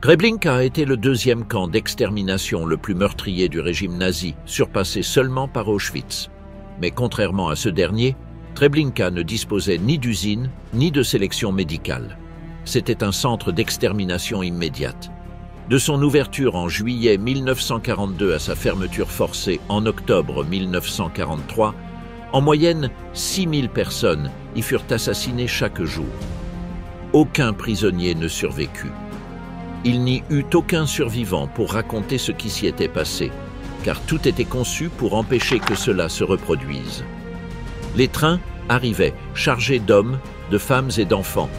Treblinka a été le deuxième camp d'extermination le plus meurtrier du régime nazi, surpassé seulement par Auschwitz. Mais contrairement à ce dernier, Treblinka ne disposait ni d'usine, ni de sélection médicale. C'était un centre d'extermination immédiate. De son ouverture en juillet 1942 à sa fermeture forcée en octobre 1943, en moyenne 6000 personnes y furent assassinées chaque jour. Aucun prisonnier ne survécut. Il n'y eut aucun survivant pour raconter ce qui s'y était passé, car tout était conçu pour empêcher que cela se reproduise. Les trains arrivaient chargés d'hommes, de femmes et d'enfants,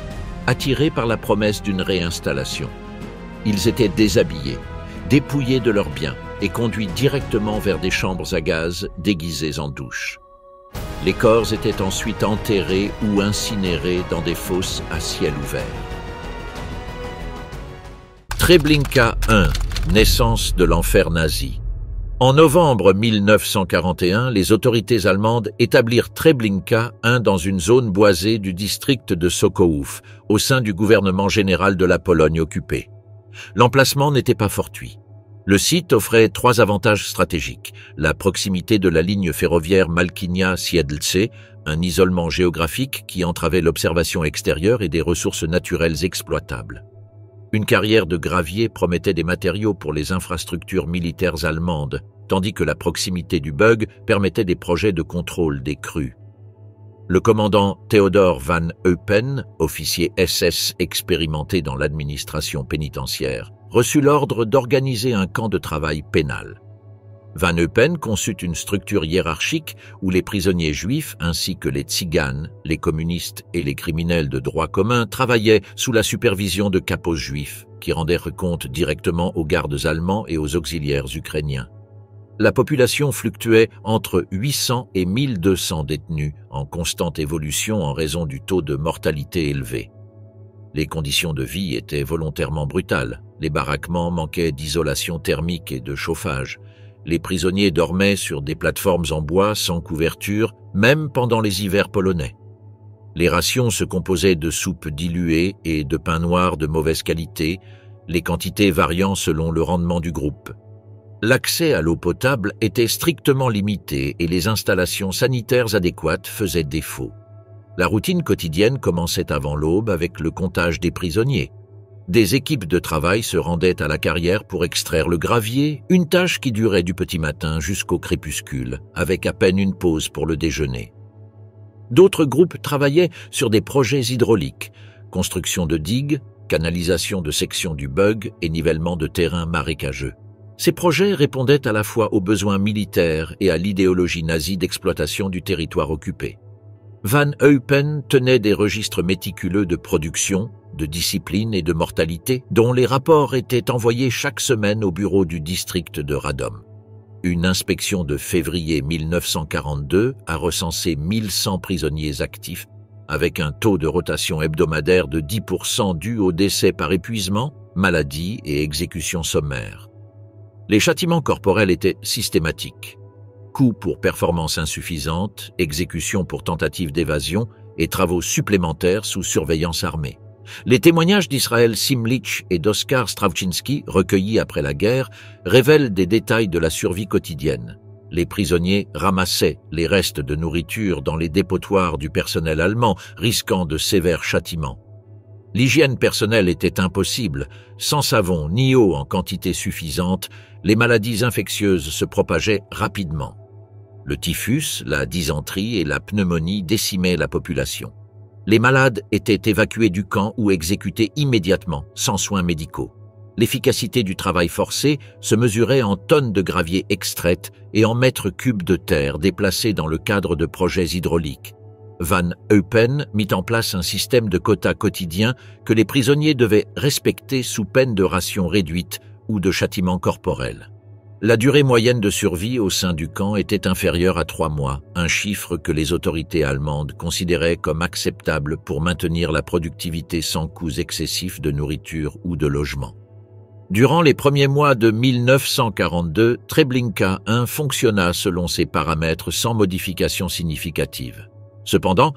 attirés par la promesse d'une réinstallation. Ils étaient déshabillés, dépouillés de leurs biens et conduits directement vers des chambres à gaz déguisées en douches. Les corps étaient ensuite enterrés ou incinérés dans des fosses à ciel ouvert. Treblinka 1, naissance de l'enfer nazi. En novembre 1941, les autorités allemandes établirent Treblinka 1 dans une zone boisée du district de Sokołów, au sein du gouvernement général de la Pologne occupée. L'emplacement n'était pas fortuit. Le site offrait 3 avantages stratégiques: la proximité de la ligne ferroviaire Malkinia-Siedlce, un isolement géographique qui entravait l'observation extérieure et des ressources naturelles exploitables. Une carrière de gravier promettait des matériaux pour les infrastructures militaires allemandes, tandis que la proximité du Bug permettait des projets de contrôle des crues. Le commandant Theodor van Eupen, officier SS expérimenté dans l'administration pénitentiaire, reçut l'ordre d'organiser un camp de travail pénal. Van Eupen conçut une structure hiérarchique où les prisonniers juifs ainsi que les tziganes, les communistes et les criminels de droit commun travaillaient sous la supervision de capos juifs qui rendaient compte directement aux gardes allemands et aux auxiliaires ukrainiens. La population fluctuait entre 800 et 1200 détenus, en constante évolution en raison du taux de mortalité élevé. Les conditions de vie étaient volontairement brutales. Les baraquements manquaient d'isolation thermique et de chauffage. Les prisonniers dormaient sur des plateformes en bois sans couverture, même pendant les hivers polonais. Les rations se composaient de soupe diluée et de pain noir de mauvaise qualité, les quantités variant selon le rendement du groupe. L'accès à l'eau potable était strictement limité et les installations sanitaires adéquates faisaient défaut. La routine quotidienne commençait avant l'aube avec le comptage des prisonniers. Des équipes de travail se rendaient à la carrière pour extraire le gravier, une tâche qui durait du petit matin jusqu'au crépuscule, avec à peine une pause pour le déjeuner. D'autres groupes travaillaient sur des projets hydrauliques, construction de digues, canalisation de sections du Bug et nivellement de terrains marécageux. Ces projets répondaient à la fois aux besoins militaires et à l'idéologie nazie d'exploitation du territoire occupé. Van Eupen tenait des registres méticuleux de production, de discipline et de mortalité, dont les rapports étaient envoyés chaque semaine au bureau du district de Radom. Une inspection de février 1942 a recensé 1100 prisonniers actifs, avec un taux de rotation hebdomadaire de 10% dû au décès par épuisement, maladie et exécution sommaire. Les châtiments corporels étaient systématiques. Coups pour performance insuffisante, exécution pour tentative d'évasion et travaux supplémentaires sous surveillance armée. Les témoignages d'Israël Simlich et d'Oskar Strawczynski, recueillis après la guerre, révèlent des détails de la survie quotidienne. Les prisonniers ramassaient les restes de nourriture dans les dépotoirs du personnel allemand, risquant de sévères châtiments. L'hygiène personnelle était impossible. Sans savon ni eau en quantité suffisante, les maladies infectieuses se propageaient rapidement. Le typhus, la dysenterie et la pneumonie décimaient la population. Les malades étaient évacués du camp ou exécutés immédiatement, sans soins médicaux. L'efficacité du travail forcé se mesurait en tonnes de gravier extraites et en mètres cubes de terre déplacés dans le cadre de projets hydrauliques. Van Eupen mit en place un système de quotas quotidiens que les prisonniers devaient respecter sous peine de rations réduites ou de châtiments corporels. La durée moyenne de survie au sein du camp était inférieure à 3 mois, un chiffre que les autorités allemandes considéraient comme acceptable pour maintenir la productivité sans coûts excessifs de nourriture ou de logement. Durant les premiers mois de 1942, Treblinka 1 fonctionna selon ses paramètres sans modification significative. Cependant,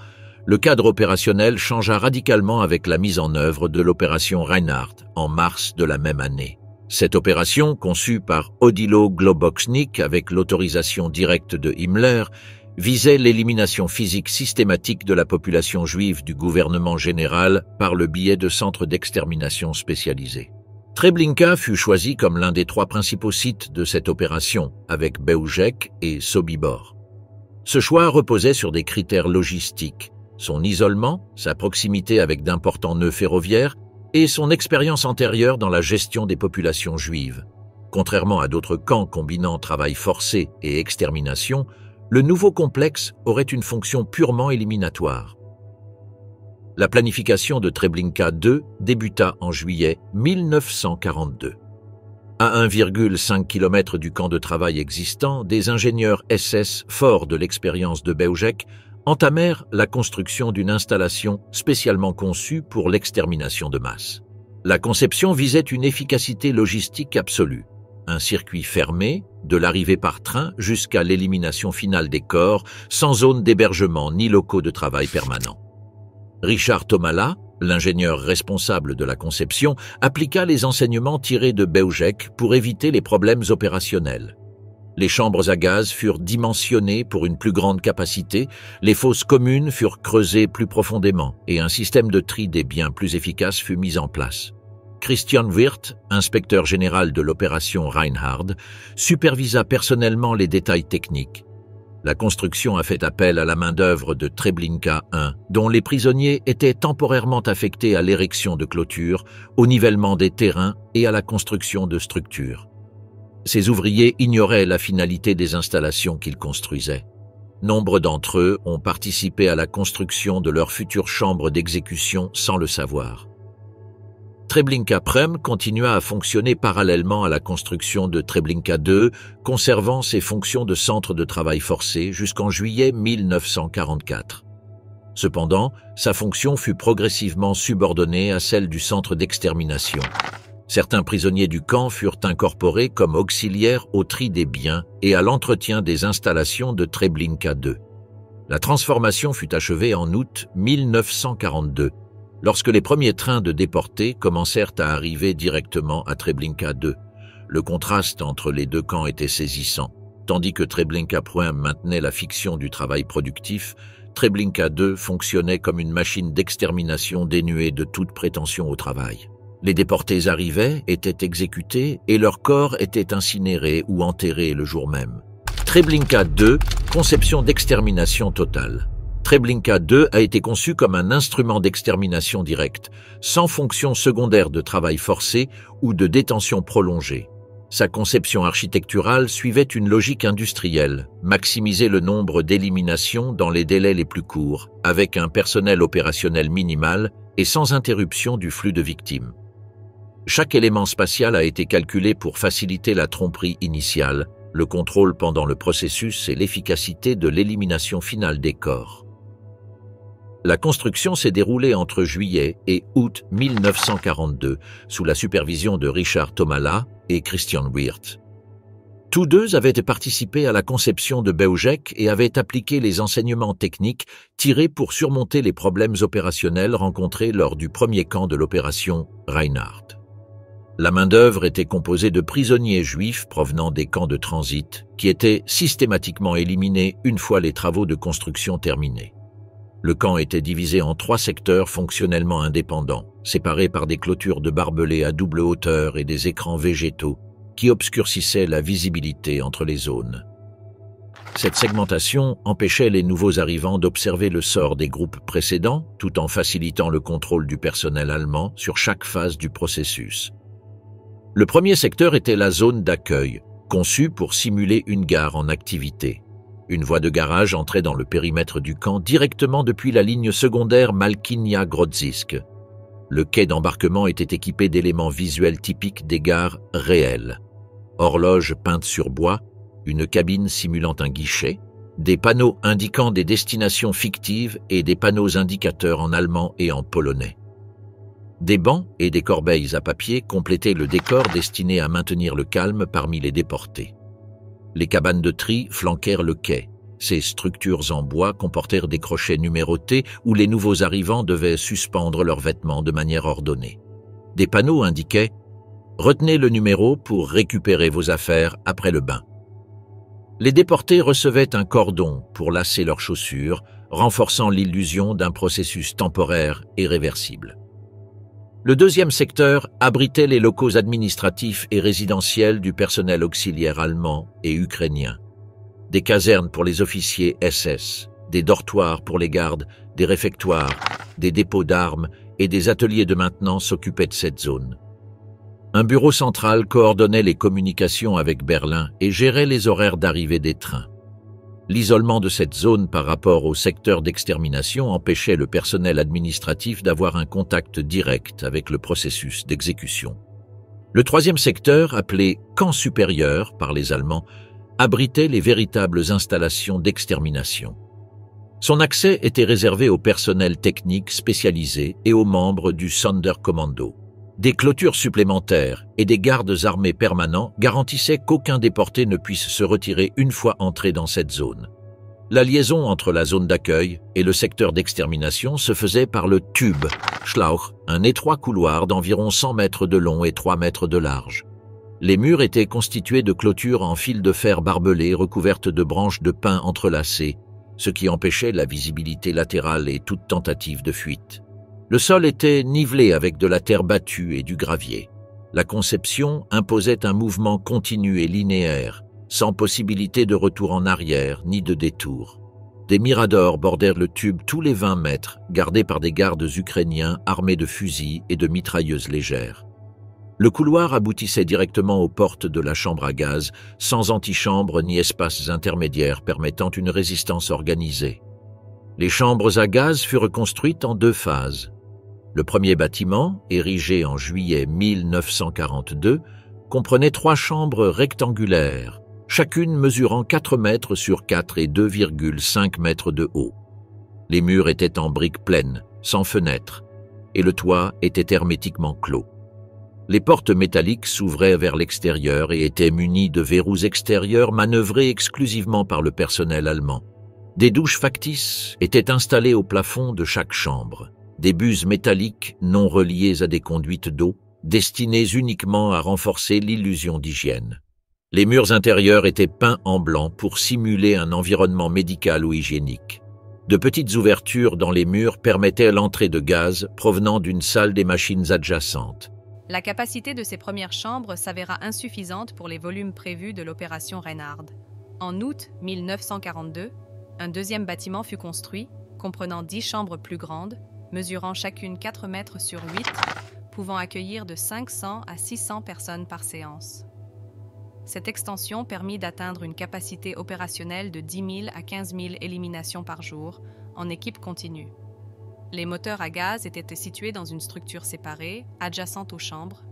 Le cadre opérationnel changea radicalement avec la mise en œuvre de l'opération Reinhardt en mars de la même année. Cette opération, conçue par Odilo Globoknik avec l'autorisation directe de Himmler, visait l'élimination physique systématique de la population juive du gouvernement général par le biais de centres d'extermination spécialisés. Treblinka fut choisi comme l'un des 3 principaux sites de cette opération, avec Beoujek et Sobibor. Ce choix reposait sur des critères logistiques, son isolement, sa proximité avec d'importants nœuds ferroviaires et son expérience antérieure dans la gestion des populations juives. Contrairement à d'autres camps combinant travail forcé et extermination, le nouveau complexe aurait une fonction purement éliminatoire. La planification de Treblinka II débuta en juillet 1942. À 1,5 km du camp de travail existant, des ingénieurs SS forts de l'expérience de Beoujek entamèrent la construction d'une installation spécialement conçue pour l'extermination de masse. La conception visait une efficacité logistique absolue, un circuit fermé, de l'arrivée par train jusqu'à l'élimination finale des corps, sans zone d'hébergement ni locaux de travail permanents. Richard Tomala, l'ingénieur responsable de la conception, appliqua les enseignements tirés de Beoujek pour éviter les problèmes opérationnels. Les chambres à gaz furent dimensionnées pour une plus grande capacité, les fosses communes furent creusées plus profondément et un système de tri des biens plus efficace fut mis en place. Christian Wirth, inspecteur général de l'opération Reinhardt, supervisa personnellement les détails techniques. La construction a fait appel à la main-d'œuvre de Treblinka I, dont les prisonniers étaient temporairement affectés à l'érection de clôtures, au nivellement des terrains et à la construction de structures. Ces ouvriers ignoraient la finalité des installations qu'ils construisaient. Nombre d'entre eux ont participé à la construction de leur future chambre d'exécution sans le savoir. Treblinka I continua à fonctionner parallèlement à la construction de Treblinka II, conservant ses fonctions de centre de travail forcé jusqu'en juillet 1944. Cependant, sa fonction fut progressivement subordonnée à celle du centre d'extermination. Certains prisonniers du camp furent incorporés comme auxiliaires au tri des biens et à l'entretien des installations de Treblinka II. La transformation fut achevée en août 1942, lorsque les premiers trains de déportés commencèrent à arriver directement à Treblinka II. Le contraste entre les 2 camps était saisissant. Tandis que Treblinka I maintenait la fiction du travail productif, Treblinka II fonctionnait comme une machine d'extermination dénuée de toute prétention au travail. Les déportés arrivaient, étaient exécutés et leurs corps étaient incinérés ou enterrés le jour même. Treblinka II, conception d'extermination totale. Treblinka II a été conçu comme un instrument d'extermination directe, sans fonction secondaire de travail forcé ou de détention prolongée. Sa conception architecturale suivait une logique industrielle, maximiser le nombre d'éliminations dans les délais les plus courts, avec un personnel opérationnel minimal et sans interruption du flux de victimes. Chaque élément spatial a été calculé pour faciliter la tromperie initiale, le contrôle pendant le processus et l'efficacité de l'élimination finale des corps. La construction s'est déroulée entre juillet et août 1942, sous la supervision de Richard Tomala et Christian Wirth. Tous deux avaient participé à la conception de Beoujek et avaient appliqué les enseignements techniques tirés pour surmonter les problèmes opérationnels rencontrés lors du premier camp de l'opération Reinhardt. La main-d'œuvre était composée de prisonniers juifs provenant des camps de transit qui étaient systématiquement éliminés une fois les travaux de construction terminés. Le camp était divisé en 3 secteurs fonctionnellement indépendants, séparés par des clôtures de barbelés à double hauteur et des écrans végétaux qui obscurcissaient la visibilité entre les zones. Cette segmentation empêchait les nouveaux arrivants d'observer le sort des groupes précédents tout en facilitant le contrôle du personnel allemand sur chaque phase du processus. Le premier secteur était la zone d'accueil, conçue pour simuler une gare en activité. Une voie de garage entrait dans le périmètre du camp directement depuis la ligne secondaire Malkinia-Grodzisk. Le quai d'embarquement était équipé d'éléments visuels typiques des gares réelles. Horloges peintes sur bois, une cabine simulant un guichet, des panneaux indiquant des destinations fictives et des panneaux indicateurs en allemand et en polonais. Des bancs et des corbeilles à papier complétaient le décor destiné à maintenir le calme parmi les déportés. Les cabanes de tri flanquèrent le quai. Ces structures en bois comportèrent des crochets numérotés où les nouveaux arrivants devaient suspendre leurs vêtements de manière ordonnée. Des panneaux indiquaient « Retenez le numéro pour récupérer vos affaires après le bain ». Les déportés recevaient un cordon pour lasser leurs chaussures, renforçant l'illusion d'un processus temporaire et réversible. Le deuxième secteur abritait les locaux administratifs et résidentiels du personnel auxiliaire allemand et ukrainien. Des casernes pour les officiers SS, des dortoirs pour les gardes, des réfectoires, des dépôts d'armes et des ateliers de maintenance occupaient de cette zone. Un bureau central coordonnait les communications avec Berlin et gérait les horaires d'arrivée des trains. L'isolement de cette zone par rapport au secteur d'extermination empêchait le personnel administratif d'avoir un contact direct avec le processus d'exécution. Le troisième secteur, appelé « camp supérieur » par les Allemands, abritait les véritables installations d'extermination. Son accès était réservé au personnel technique spécialisé et aux membres du Sonderkommando. Des clôtures supplémentaires et des gardes armés permanents garantissaient qu'aucun déporté ne puisse se retirer une fois entré dans cette zone. La liaison entre la zone d'accueil et le secteur d'extermination se faisait par le tube, Schlauch, un étroit couloir d'environ 100 mètres de long et 3 mètres de large. Les murs étaient constitués de clôtures en fil de fer barbelées recouvertes de branches de pin entrelacées, ce qui empêchait la visibilité latérale et toute tentative de fuite. Le sol était nivelé avec de la terre battue et du gravier. La conception imposait un mouvement continu et linéaire, sans possibilité de retour en arrière ni de détour. Des miradors bordèrent le tube tous les 20 mètres, gardés par des gardes ukrainiens armés de fusils et de mitrailleuses légères. Le couloir aboutissait directement aux portes de la chambre à gaz, sans antichambre ni espaces intermédiaires permettant une résistance organisée. Les chambres à gaz furent construites en 2 phases. Le premier bâtiment, érigé en juillet 1942, comprenait 3 chambres rectangulaires, chacune mesurant 4 mètres sur 4 et 2,5 mètres de haut. Les murs étaient en briques pleines, sans fenêtres, et le toit était hermétiquement clos. Les portes métalliques s'ouvraient vers l'extérieur et étaient munies de verrous extérieurs manœuvrés exclusivement par le personnel allemand. Des douches factices étaient installées au plafond de chaque chambre. Des buses métalliques non reliées à des conduites d'eau, destinées uniquement à renforcer l'illusion d'hygiène. Les murs intérieurs étaient peints en blanc pour simuler un environnement médical ou hygiénique. De petites ouvertures dans les murs permettaient l'entrée de gaz provenant d'une salle des machines adjacentes. La capacité de ces premières chambres s'avéra insuffisante pour les volumes prévus de l'opération Reinhard. En août 1942, un deuxième bâtiment fut construit, comprenant 10 chambres plus grandes, mesurant chacune 4 mètres sur 8, pouvant accueillir de 500 à 600 personnes par séance. Cette extension permit d'atteindre une capacité opérationnelle de 10 000 à 15 000 éliminations par jour, en équipe continue. Les moteurs à gaz étaient situés dans une structure séparée, adjacente aux chambres.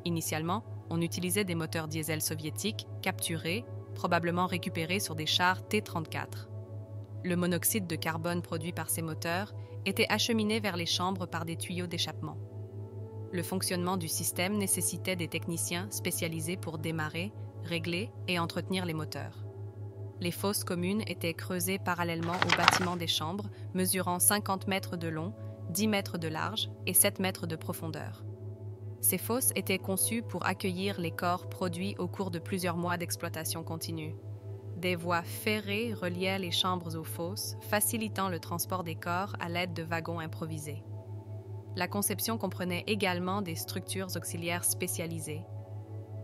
Initialement, on utilisait des moteurs diesel soviétiques, capturés, probablement récupérés sur des chars T-34. Le monoxyde de carbone produit par ces moteurs était acheminé vers les chambres par des tuyaux d'échappement. Le fonctionnement du système nécessitait des techniciens spécialisés pour démarrer, régler et entretenir les moteurs. Les fosses communes étaient creusées parallèlement au bâtiment des chambres, mesurant 50 mètres de long, 10 mètres de large et 7 mètres de profondeur. Ces fosses étaient conçues pour accueillir les corps produits au cours de plusieurs mois d'exploitation continue. Des voies ferrées reliaient les chambres aux fosses, facilitant le transport des corps à l'aide de wagons improvisés. La conception comprenait également des structures auxiliaires spécialisées.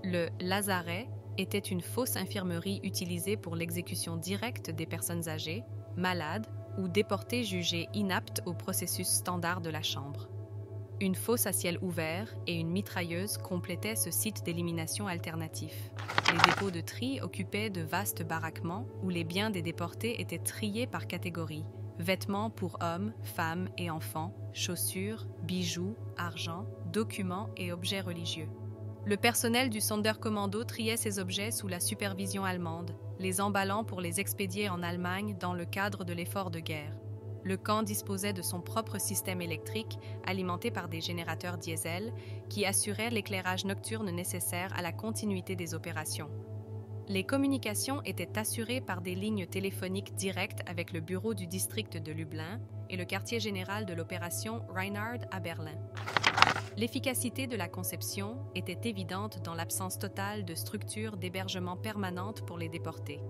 Le lazaret était une fausse infirmerie utilisée pour l'exécution directe des personnes âgées, malades ou déportées jugées inaptes au processus standard de la chambre. Une fosse à ciel ouvert et une mitrailleuse complétaient ce site d'élimination alternatif. Les dépôts de tri occupaient de vastes baraquements où les biens des déportés étaient triés par catégorie: vêtements pour hommes, femmes et enfants, chaussures, bijoux, argent, documents et objets religieux. Le personnel du Sonderkommando triait ces objets sous la supervision allemande, les emballant pour les expédier en Allemagne dans le cadre de l'effort de guerre. Le camp disposait de son propre système électrique, alimenté par des générateurs diesel, qui assuraient l'éclairage nocturne nécessaire à la continuité des opérations. Les communications étaient assurées par des lignes téléphoniques directes avec le bureau du district de Lublin et le quartier général de l'opération Reinhard à Berlin. L'efficacité de la conception était évidente dans l'absence totale de structures d'hébergement permanentes pour les déportés.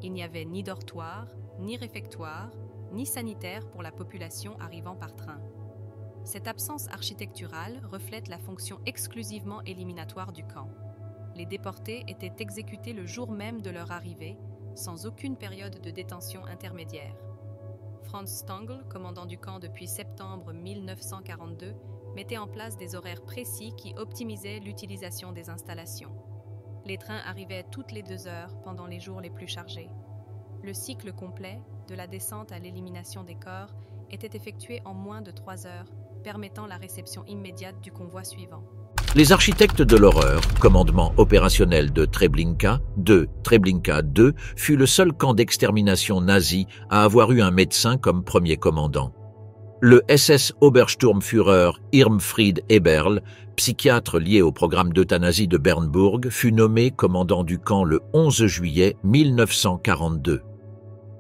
Il n'y avait ni dortoir, ni réfectoire, ni sanitaire pour la population arrivant par train. Cette absence architecturale reflète la fonction exclusivement éliminatoire du camp. Les déportés étaient exécutés le jour même de leur arrivée, sans aucune période de détention intermédiaire. Franz Stangl, commandant du camp depuis septembre 1942, mettait en place des horaires précis qui optimisaient l'utilisation des installations. Les trains arrivaient toutes les 2 heures pendant les jours les plus chargés. Le cycle complet, de la descente à l'élimination des corps, était effectué en moins de 3 heures, permettant la réception immédiate du convoi suivant. Les architectes de l'horreur, commandement opérationnel de Treblinka II, fut le seul camp d'extermination nazi à avoir eu un médecin comme premier commandant. Le SS Obersturmführer Irmfried Eberl, psychiatre lié au programme d'euthanasie de Bernburg, fut nommé commandant du camp le 11 juillet 1942.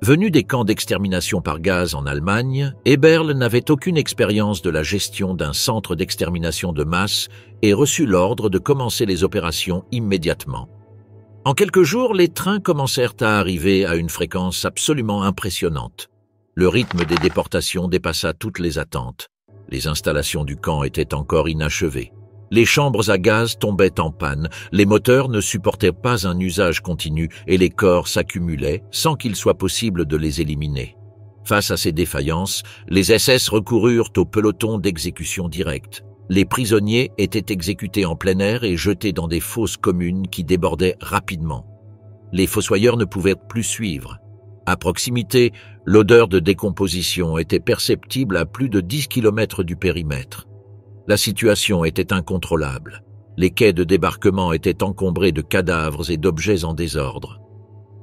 Venu des camps d'extermination par gaz en Allemagne, Eberl n'avait aucune expérience de la gestion d'un centre d'extermination de masse et reçut l'ordre de commencer les opérations immédiatement. En quelques jours, les trains commencèrent à arriver à une fréquence absolument impressionnante. Le rythme des déportations dépassa toutes les attentes. Les installations du camp étaient encore inachevées. Les chambres à gaz tombaient en panne, les moteurs ne supportaient pas un usage continu et les corps s'accumulaient sans qu'il soit possible de les éliminer. Face à ces défaillances, les SS recoururent au peloton d'exécution directe. Les prisonniers étaient exécutés en plein air et jetés dans des fosses communes qui débordaient rapidement. Les fossoyeurs ne pouvaient plus suivre. À proximité, l'odeur de décomposition était perceptible à plus de 10 km du périmètre. La situation était incontrôlable. Les quais de débarquement étaient encombrés de cadavres et d'objets en désordre.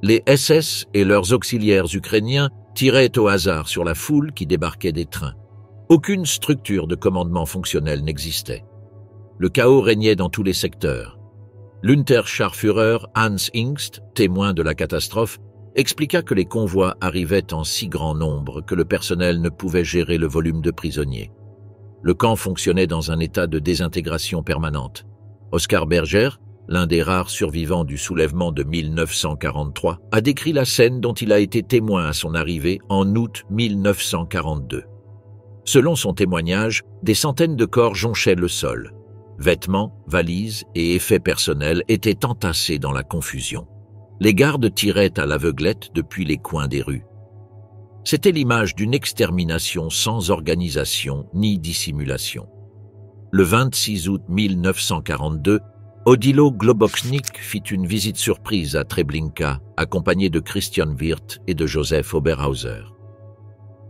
Les SS et leurs auxiliaires ukrainiens tiraient au hasard sur la foule qui débarquait des trains. Aucune structure de commandement fonctionnelle n'existait. Le chaos régnait dans tous les secteurs. L'Unterscharführer Hans Ingst, témoin de la catastrophe, expliqua que les convois arrivaient en si grand nombre que le personnel ne pouvait gérer le volume de prisonniers. Le camp fonctionnait dans un état de désintégration permanente. Oskar Berger, l'un des rares survivants du soulèvement de 1943, a décrit la scène dont il a été témoin à son arrivée en août 1942. Selon son témoignage, des centaines de corps jonchaient le sol. Vêtements, valises et effets personnels étaient entassés dans la confusion. Les gardes tiraient à l'aveuglette depuis les coins des rues. C'était l'image d'une extermination sans organisation ni dissimulation. Le 26 août 1942, Odilo Globocznik fit une visite surprise à Treblinka, accompagné de Christian Wirth et de Joseph Oberhauser.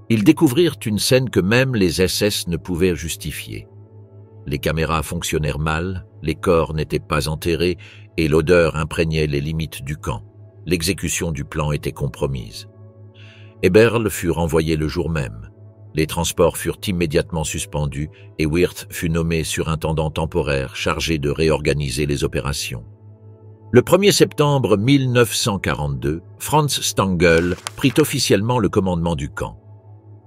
Ils découvrirent une scène que même les SS ne pouvaient justifier. Les caméras fonctionnèrent mal, les corps n'étaient pas enterrés et l'odeur imprégnait les limites du camp. L'exécution du plan était compromise. Eberl fut renvoyé le jour même. Les transports furent immédiatement suspendus et Wirth fut nommé surintendant temporaire chargé de réorganiser les opérations. Le 1er septembre 1942, Franz Stangl prit officiellement le commandement du camp.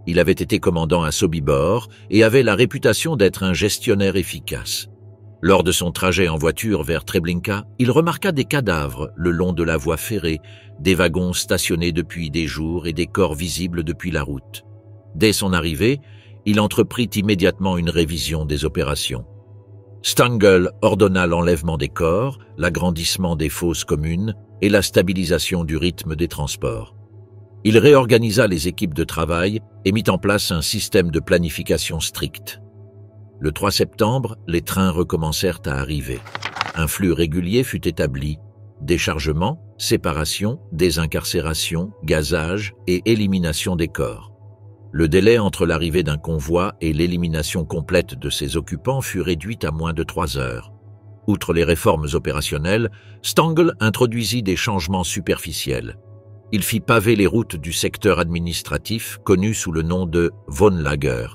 Il avait été commandant à Sobibor et avait la réputation d'être un gestionnaire efficace. Lors de son trajet en voiture vers Treblinka, il remarqua des cadavres le long de la voie ferrée, des wagons stationnés depuis des jours et des corps visibles depuis la route. Dès son arrivée, il entreprit immédiatement une révision des opérations. Stangl ordonna l'enlèvement des corps, l'agrandissement des fosses communes et la stabilisation du rythme des transports. Il réorganisa les équipes de travail et mit en place un système de planification strict. Le 3 septembre, les trains recommencèrent à arriver. Un flux régulier fut établi. Déchargement, séparation, désincarcération, gazage et élimination des corps. Le délai entre l'arrivée d'un convoi et l'élimination complète de ses occupants fut réduit à moins de 3 heures. Outre les réformes opérationnelles, Stangl introduisit des changements superficiels. Il fit paver les routes du secteur administratif connu sous le nom de Wohnlager.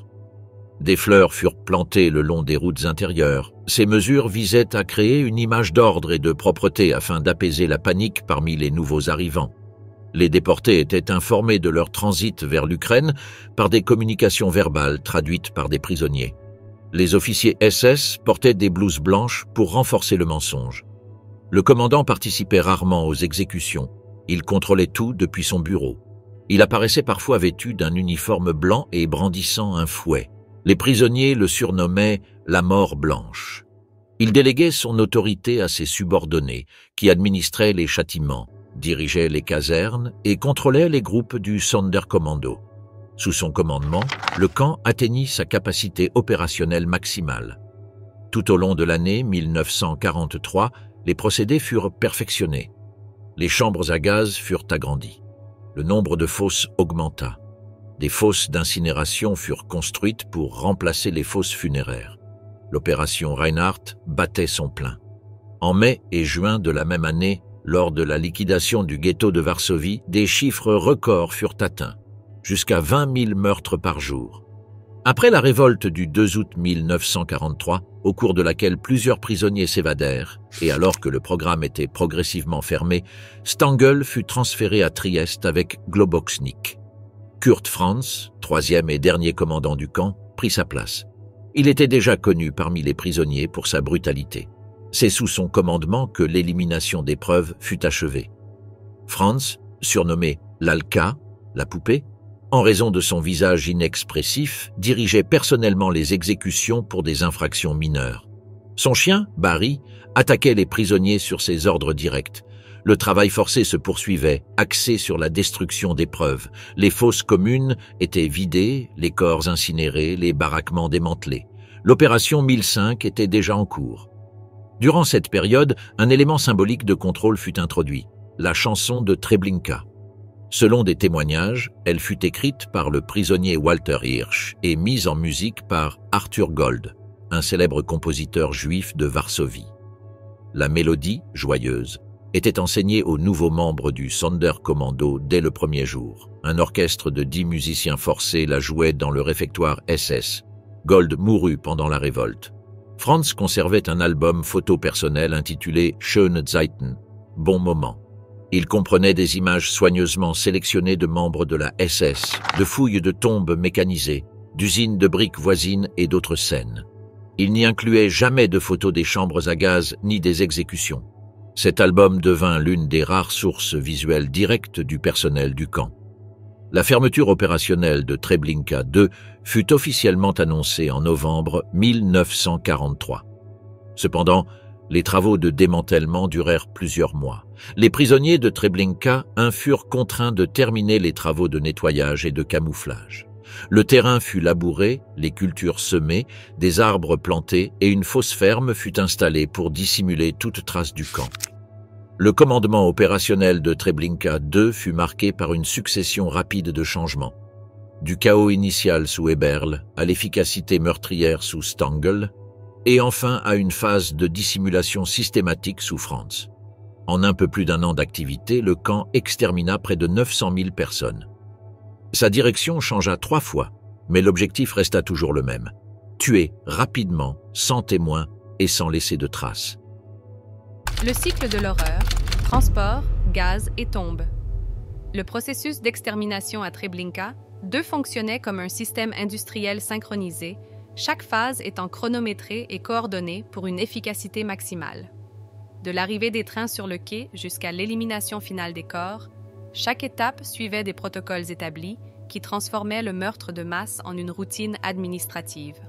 Des fleurs furent plantées le long des routes intérieures. Ces mesures visaient à créer une image d'ordre et de propreté afin d'apaiser la panique parmi les nouveaux arrivants. Les déportés étaient informés de leur transit vers l'Ukraine par des communications verbales traduites par des prisonniers. Les officiers SS portaient des blouses blanches pour renforcer le mensonge. Le commandant participait rarement aux exécutions. Il contrôlait tout depuis son bureau. Il apparaissait parfois vêtu d'un uniforme blanc et brandissant un fouet. Les prisonniers le surnommaient « la mort blanche ». Il déléguait son autorité à ses subordonnés, qui administraient les châtiments, dirigeaient les casernes et contrôlaient les groupes du Sonderkommando. Sous son commandement, le camp atteignit sa capacité opérationnelle maximale. Tout au long de l'année 1943, les procédés furent perfectionnés. Les chambres à gaz furent agrandies. Le nombre de fosses augmenta. Des fosses d'incinération furent construites pour remplacer les fosses funéraires. L'opération Reinhardt battait son plein. En mai et juin de la même année, lors de la liquidation du ghetto de Varsovie, des chiffres records furent atteints, jusqu'à 20 000 meurtres par jour. Après la révolte du 2 août 1943, au cours de laquelle plusieurs prisonniers s'évadèrent, et alors que le programme était progressivement fermé, Stangl fut transféré à Trieste avec Globocznik. Kurt Franz, troisième et dernier commandant du camp, prit sa place. Il était déjà connu parmi les prisonniers pour sa brutalité. C'est sous son commandement que l'élimination des preuves fut achevée. Franz, surnommé l'Alka, la poupée, en raison de son visage inexpressif, dirigeait personnellement les exécutions pour des infractions mineures. Son chien, Barry, attaquait les prisonniers sur ses ordres directs. Le travail forcé se poursuivait, axé sur la destruction des preuves. Les fosses communes étaient vidées, les corps incinérés, les baraquements démantelés. L'opération 1005 était déjà en cours. Durant cette période, un élément symbolique de contrôle fut introduit, la chanson de Treblinka. Selon des témoignages, elle fut écrite par le prisonnier Walter Hirsch et mise en musique par Arthur Gold, un célèbre compositeur juif de Varsovie. La mélodie, joyeuse, était enseignée aux nouveaux membres du Sonderkommando dès le premier jour. Un orchestre de 10 musiciens forcés la jouait dans le réfectoire SS. Gold mourut pendant la révolte. Franz conservait un album photo personnel intitulé « Schöne Zeiten », « Bon moment ». Il comprenait des images soigneusement sélectionnées de membres de la SS, de fouilles de tombes mécanisées, d'usines de briques voisines et d'autres scènes. Il n'y incluait jamais de photos des chambres à gaz ni des exécutions. Cet album devint l'une des rares sources visuelles directes du personnel du camp. La fermeture opérationnelle de Treblinka II fut officiellement annoncée en novembre 1943. Cependant, les travaux de démantèlement durèrent plusieurs mois. Les prisonniers de Treblinka I furent contraints de terminer les travaux de nettoyage et de camouflage. Le terrain fut labouré, les cultures semées, des arbres plantés et une fosse ferme fut installée pour dissimuler toute trace du camp. Le commandement opérationnel de Treblinka II fut marqué par une succession rapide de changements. Du chaos initial sous Eberl à l'efficacité meurtrière sous Stangl, et enfin à une phase de dissimulation systématique sous Franz. En un peu plus d'un an d'activité, le camp extermina près de 900 000 personnes. Sa direction changea 3 fois, mais l'objectif resta toujours le même. Tuer rapidement, sans témoins et sans laisser de traces. Le cycle de l'horreur, transport, gaz et tombe. Le processus d'extermination à Treblinka II fonctionnait comme un système industriel synchronisé, chaque phase étant chronométrée et coordonnée pour une efficacité maximale. De l'arrivée des trains sur le quai jusqu'à l'élimination finale des corps, chaque étape suivait des protocoles établis qui transformaient le meurtre de masse en une routine administrative.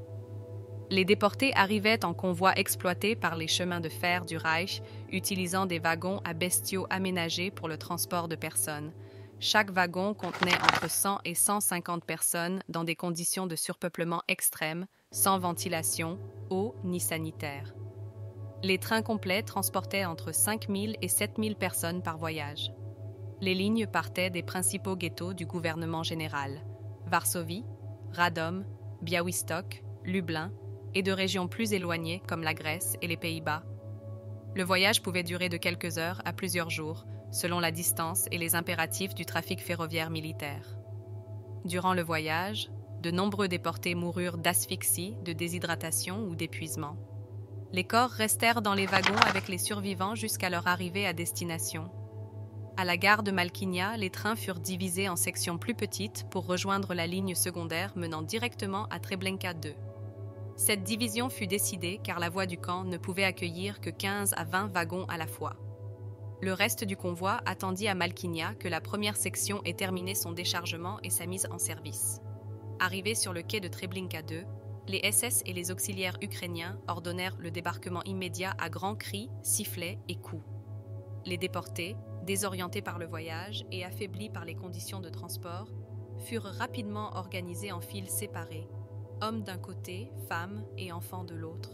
Les déportés arrivaient en convois exploités par les chemins de fer du Reich, utilisant des wagons à bestiaux aménagés pour le transport de personnes. Chaque wagon contenait entre 100 et 150 personnes dans des conditions de surpeuplement extrêmes, sans ventilation, eau ni sanitaire. Les trains complets transportaient entre 5 000 et 7 000 personnes par voyage. Les lignes partaient des principaux ghettos du gouvernement général, Varsovie, Radom, Białystok, Lublin, et de régions plus éloignées comme la Grèce et les Pays-Bas. Le voyage pouvait durer de quelques heures à plusieurs jours, selon la distance et les impératifs du trafic ferroviaire militaire. Durant le voyage, De nombreux déportés moururent d'asphyxie, de déshydratation ou d'épuisement. Les corps restèrent dans les wagons avec les survivants jusqu'à leur arrivée à destination. À la gare de Malkynia, les trains furent divisés en sections plus petites pour rejoindre la ligne secondaire menant directement à Treblinka 2. Cette division fut décidée car la voie du camp ne pouvait accueillir que 15 à 20 wagons à la fois. Le reste du convoi attendit à Malkynia que la première section ait terminé son déchargement et sa mise en service. Arrivés sur le quai de Treblinka 2, les SS et les auxiliaires ukrainiens ordonnèrent le débarquement immédiat à grands cris, sifflets et coups. Les déportés, désorientés par le voyage et affaiblis par les conditions de transport, furent rapidement organisés en files séparées, hommes d'un côté, femmes et enfants de l'autre.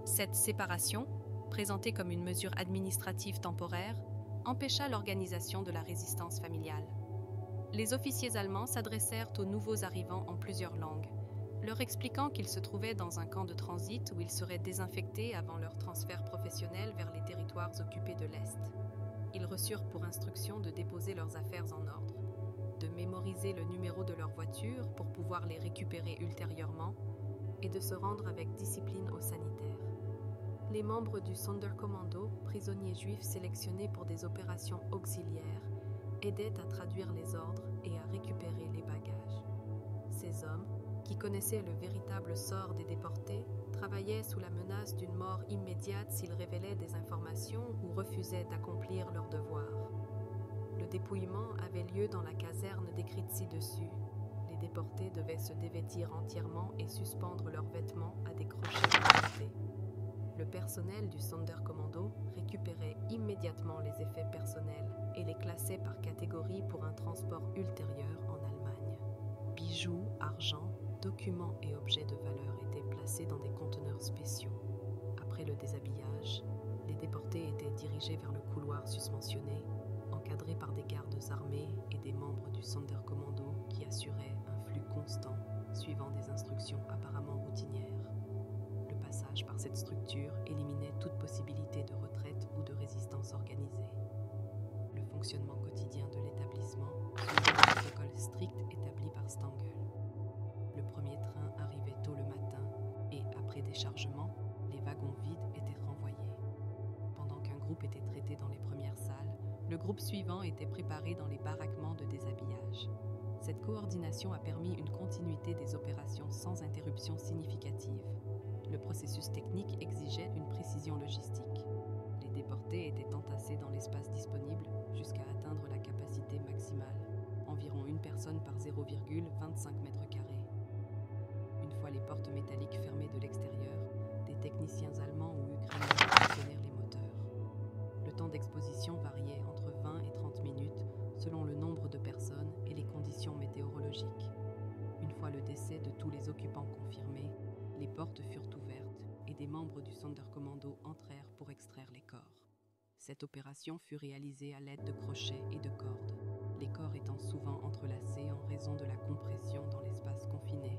Cette séparation, présentée comme une mesure administrative temporaire, empêcha l'organisation de la résistance familiale. Les officiers allemands s'adressèrent aux nouveaux arrivants en plusieurs langues, leur expliquant qu'ils se trouvaient dans un camp de transit où ils seraient désinfectés avant leur transfert professionnel vers les territoires occupés de l'Est. Ils reçurent pour instruction de déposer leurs affaires en ordre, de mémoriser le numéro de leur voiture pour pouvoir les récupérer ultérieurement et de se rendre avec discipline aux sanitaires. Les membres du Sonderkommando, prisonniers juifs sélectionnés pour des opérations auxiliaires, aidaient à traduire les ordres et à récupérer les bagages. Ces hommes, qui connaissaient le véritable sort des déportés, travaillaient sous la menace d'une mort immédiate s'ils révélaient des informations ou refusaient d'accomplir leurs devoirs. Le dépouillement avait lieu dans la caserne décrite ci-dessus. Les déportés devaient se dévêtir entièrement et suspendre leurs vêtements à des crochets de. Le personnel du Sonderkommando récupérait immédiatement les effets personnels et les classait par catégorie pour un transport ultérieur en Allemagne. Bijoux, argent, documents et objets de valeur étaient placés dans des conteneurs spéciaux. Après le déshabillage, les déportés étaient dirigés vers le couloir suspensionné, encadrés par des gardes armés et des membres du Sonderkommando qui assuraient un flux constant, suivant des instructions apparemment routinières. Le passage par cette structure éliminait toute possibilité de retraite ou de résistance organisée. Le fonctionnement quotidien de l'établissement suivait le protocole strict établi par Stangl. Le premier train arrivait tôt le matin et, après déchargement, les wagons vides étaient renvoyés. Pendant qu'un groupe était traité dans les premières salles, le groupe suivant était préparé dans les baraquements de déshabillage. Cette coordination a permis une continuité des opérations sans interruption significative. Le processus technique exigeait une précision logistique. Les déportés étaient entassés dans l'espace disponible jusqu'à atteindre la capacité maximale, environ une personne par 0,25 m². Une fois les portes métalliques fermées de l'extérieur, des techniciens allemands ou ukrainiens fonctionnèrent les moteurs. Le temps d'exposition variait entre 20 et 30 minutes selon le nombre de personnes et les conditions météorologiques. Une fois le décès de tous les occupants confirmé, les portes furent ouvertes et des membres du Sonderkommando entrèrent pour extraire les corps. Cette opération fut réalisée à l'aide de crochets et de cordes, les corps étant souvent entrelacés en raison de la compression dans l'espace confiné.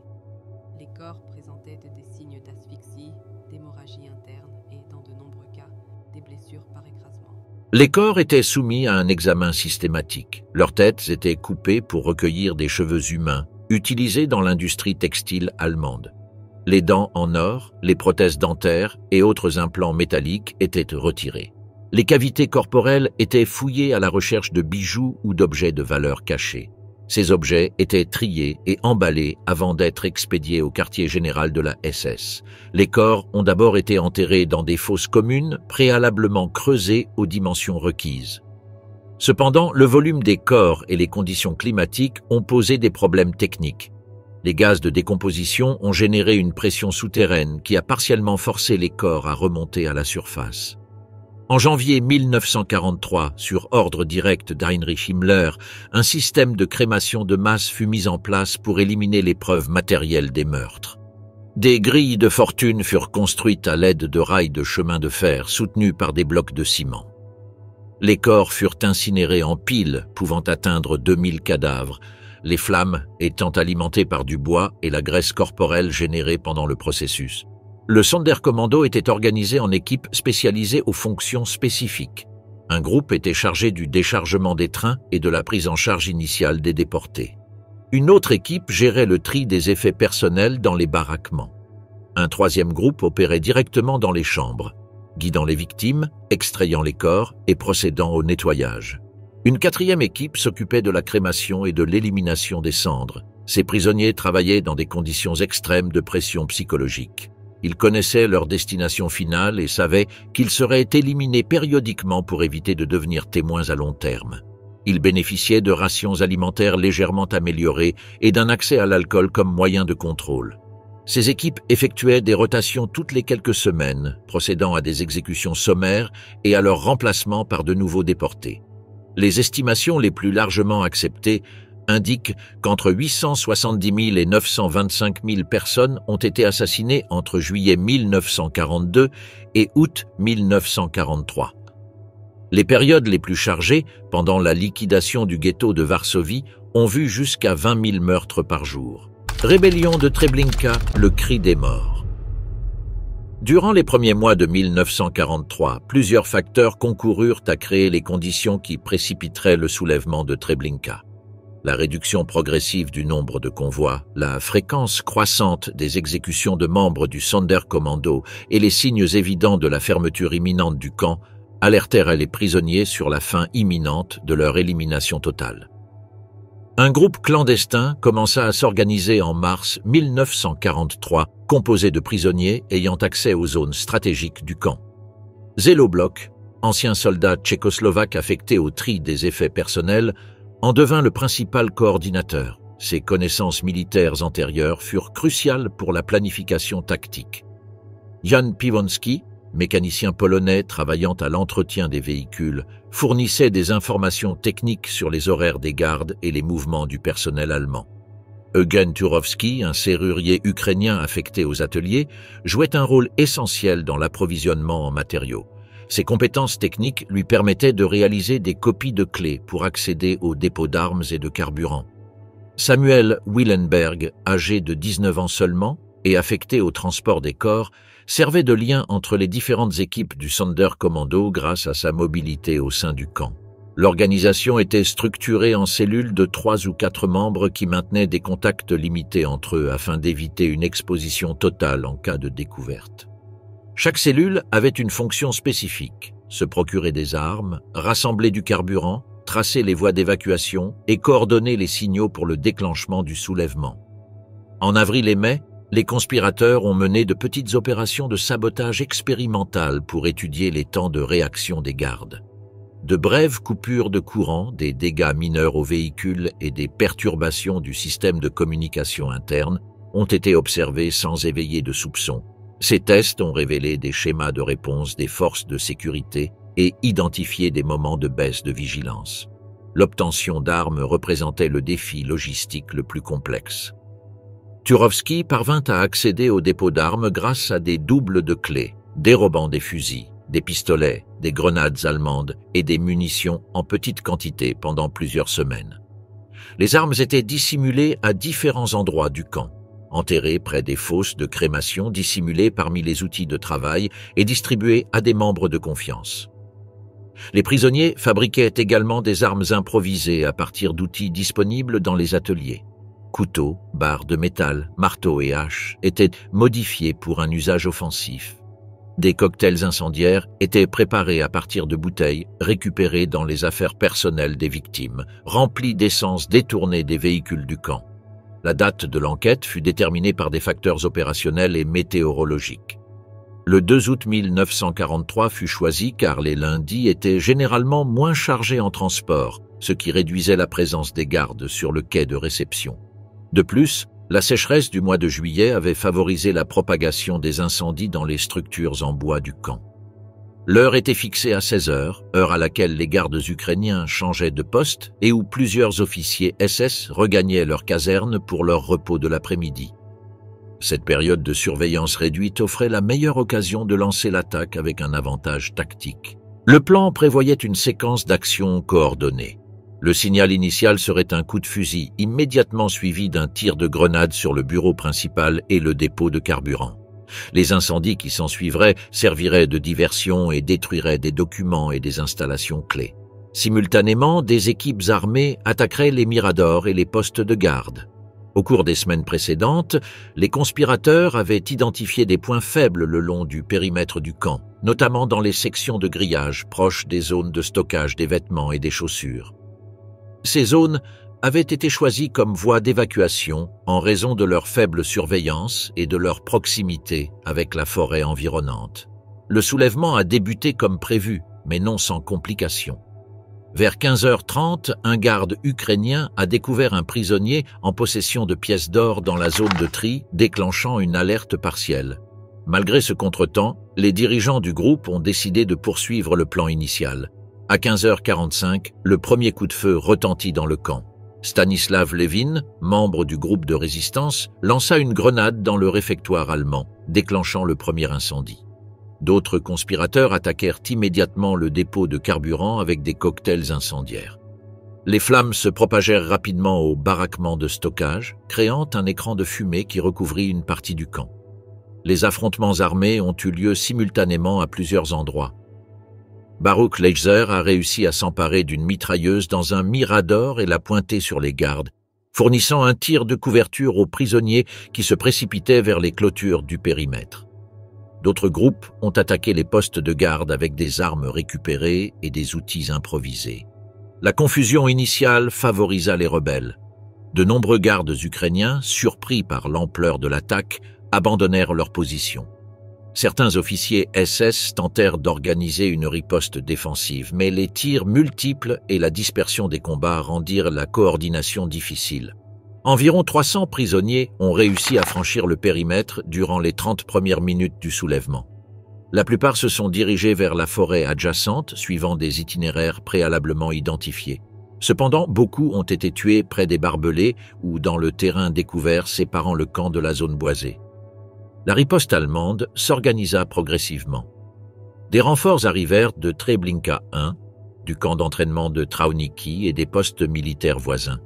Les corps présentaient des signes d'asphyxie, d'hémorragie interne et, dans de nombreux cas, des blessures par écrasement. Les corps étaient soumis à un examen systématique. Leurs têtes étaient coupées pour recueillir des cheveux humains, utilisés dans l'industrie textile allemande. Les dents en or, les prothèses dentaires et autres implants métalliques étaient retirés. Les cavités corporelles étaient fouillées à la recherche de bijoux ou d'objets de valeur cachés. Ces objets étaient triés et emballés avant d'être expédiés au quartier général de la SS. Les corps ont d'abord été enterrés dans des fosses communes préalablement creusées aux dimensions requises. Cependant, le volume des corps et les conditions climatiques ont posé des problèmes techniques. Les gaz de décomposition ont généré une pression souterraine qui a partiellement forcé les corps à remonter à la surface. En janvier 1943, sur ordre direct d'Heinrich Himmler, un système de crémation de masse fut mis en place pour éliminer les preuves matérielles des meurtres. Des grilles de fortune furent construites à l'aide de rails de chemin de fer soutenus par des blocs de ciment. Les corps furent incinérés en piles pouvant atteindre 2000 cadavres, les flammes étant alimentées par du bois et la graisse corporelle générée pendant le processus. Le Sonderkommando était organisé en équipes spécialisées aux fonctions spécifiques. Un groupe était chargé du déchargement des trains et de la prise en charge initiale des déportés. Une autre équipe gérait le tri des effets personnels dans les baraquements. Un troisième groupe opérait directement dans les chambres, guidant les victimes, extrayant les corps et procédant au nettoyage. Une quatrième équipe s'occupait de la crémation et de l'élimination des cendres. Ces prisonniers travaillaient dans des conditions extrêmes de pression psychologique. Ils connaissaient leur destination finale et savaient qu'ils seraient éliminés périodiquement pour éviter de devenir témoins à long terme. Ils bénéficiaient de rations alimentaires légèrement améliorées et d'un accès à l'alcool comme moyen de contrôle. Ces équipes effectuaient des rotations toutes les quelques semaines, procédant à des exécutions sommaires et à leur remplacement par de nouveaux déportés. Les estimations les plus largement acceptées indiquent qu'entre 870 000 et 925 000 personnes ont été assassinées entre juillet 1942 et août 1943. Les périodes les plus chargées, pendant la liquidation du ghetto de Varsovie, ont vu jusqu'à 20 000 meurtres par jour. Rébellion de Treblinka, le cri des morts. Durant les premiers mois de 1943, plusieurs facteurs concoururent à créer les conditions qui précipiteraient le soulèvement de Treblinka. La réduction progressive du nombre de convois, la fréquence croissante des exécutions de membres du Sonderkommando et les signes évidents de la fermeture imminente du camp alertèrent les prisonniers sur la fin imminente de leur élimination totale. Un groupe clandestin commença à s'organiser en mars 1943, composé de prisonniers ayant accès aux zones stratégiques du camp. Zeloblok, ancien soldat tchécoslovaque affecté au tri des effets personnels, en devint le principal coordinateur. Ses connaissances militaires antérieures furent cruciales pour la planification tactique. Jan Piwonski, mécanicien polonais travaillant à l'entretien des véhicules, fournissait des informations techniques sur les horaires des gardes et les mouvements du personnel allemand. Eugen Turovski, un serrurier ukrainien affecté aux ateliers, jouait un rôle essentiel dans l'approvisionnement en matériaux. Ses compétences techniques lui permettaient de réaliser des copies de clés pour accéder aux dépôts d'armes et de carburant. Samuel Willenberg, âgé de 19 ans seulement et affecté au transport des corps, servait de lien entre les différentes équipes du Sonderkommando grâce à sa mobilité au sein du camp. L'organisation était structurée en cellules de 3 ou 4 membres qui maintenaient des contacts limités entre eux afin d'éviter une exposition totale en cas de découverte. Chaque cellule avait une fonction spécifique, se procurer des armes, rassembler du carburant, tracer les voies d'évacuation et coordonner les signaux pour le déclenchement du soulèvement. En avril et mai, les conspirateurs ont mené de petites opérations de sabotage expérimentales pour étudier les temps de réaction des gardes. De brèves coupures de courant, des dégâts mineurs aux véhicules et des perturbations du système de communication interne ont été observés sans éveiller de soupçons. Ces tests ont révélé des schémas de réponse des forces de sécurité et identifié des moments de baisse de vigilance. L'obtention d'armes représentait le défi logistique le plus complexe. Turovski parvint à accéder au dépôt d'armes grâce à des doubles de clés, dérobant des fusils, des pistolets, des grenades allemandes et des munitions en petite quantité pendant plusieurs semaines. Les armes étaient dissimulées à différents endroits du camp, enterrées près des fosses de crémation dissimulées parmi les outils de travail et distribuées à des membres de confiance. Les prisonniers fabriquaient également des armes improvisées à partir d'outils disponibles dans les ateliers. Couteaux, barres de métal, marteaux et haches étaient modifiés pour un usage offensif. Des cocktails incendiaires étaient préparés à partir de bouteilles récupérées dans les affaires personnelles des victimes, remplies d'essence détournée des véhicules du camp. La date de l'enquête fut déterminée par des facteurs opérationnels et météorologiques. Le 2 août 1943 fut choisi car les lundis étaient généralement moins chargés en transport, ce qui réduisait la présence des gardes sur le quai de réception. De plus, la sécheresse du mois de juillet avait favorisé la propagation des incendies dans les structures en bois du camp. L'heure était fixée à 16 heures, heure à laquelle les gardes ukrainiens changeaient de poste et où plusieurs officiers SS regagnaient leur caserne pour leur repos de l'après-midi. Cette période de surveillance réduite offrait la meilleure occasion de lancer l'attaque avec un avantage tactique. Le plan prévoyait une séquence d'actions coordonnées. Le signal initial serait un coup de fusil, immédiatement suivi d'un tir de grenade sur le bureau principal et le dépôt de carburant. Les incendies qui s'ensuivraient serviraient de diversion et détruiraient des documents et des installations clés. Simultanément, des équipes armées attaqueraient les miradors et les postes de garde. Au cours des semaines précédentes, les conspirateurs avaient identifié des points faibles le long du périmètre du camp, notamment dans les sections de grillage proches des zones de stockage des vêtements et des chaussures. Ces zones avaient été choisies comme voies d'évacuation en raison de leur faible surveillance et de leur proximité avec la forêt environnante. Le soulèvement a débuté comme prévu, mais non sans complications. Vers 15h30, un garde ukrainien a découvert un prisonnier en possession de pièces d'or dans la zone de tri, déclenchant une alerte partielle. Malgré ce contretemps, les dirigeants du groupe ont décidé de poursuivre le plan initial. À 15h45, le premier coup de feu retentit dans le camp. Stanislav Levin, membre du groupe de résistance, lança une grenade dans le réfectoire allemand, déclenchant le premier incendie. D'autres conspirateurs attaquèrent immédiatement le dépôt de carburant avec des cocktails incendiaires. Les flammes se propagèrent rapidement au baraquement de stockage, créant un écran de fumée qui recouvrit une partie du camp. Les affrontements armés ont eu lieu simultanément à plusieurs endroits. Baruch Leizer a réussi à s'emparer d'une mitrailleuse dans un mirador et l'a pointée sur les gardes, fournissant un tir de couverture aux prisonniers qui se précipitaient vers les clôtures du périmètre. D'autres groupes ont attaqué les postes de garde avec des armes récupérées et des outils improvisés. La confusion initiale favorisa les rebelles. De nombreux gardes ukrainiens, surpris par l'ampleur de l'attaque, abandonnèrent leur position. Certains officiers SS tentèrent d'organiser une riposte défensive, mais les tirs multiples et la dispersion des combats rendirent la coordination difficile. Environ 300 prisonniers ont réussi à franchir le périmètre durant les 30 premières minutes du soulèvement. La plupart se sont dirigés vers la forêt adjacente, suivant des itinéraires préalablement identifiés. Cependant, beaucoup ont été tués près des barbelés ou dans le terrain découvert séparant le camp de la zone boisée. La riposte allemande s'organisa progressivement. Des renforts arrivèrent de Treblinka 1, du camp d'entraînement de Trauniki et des postes militaires voisins.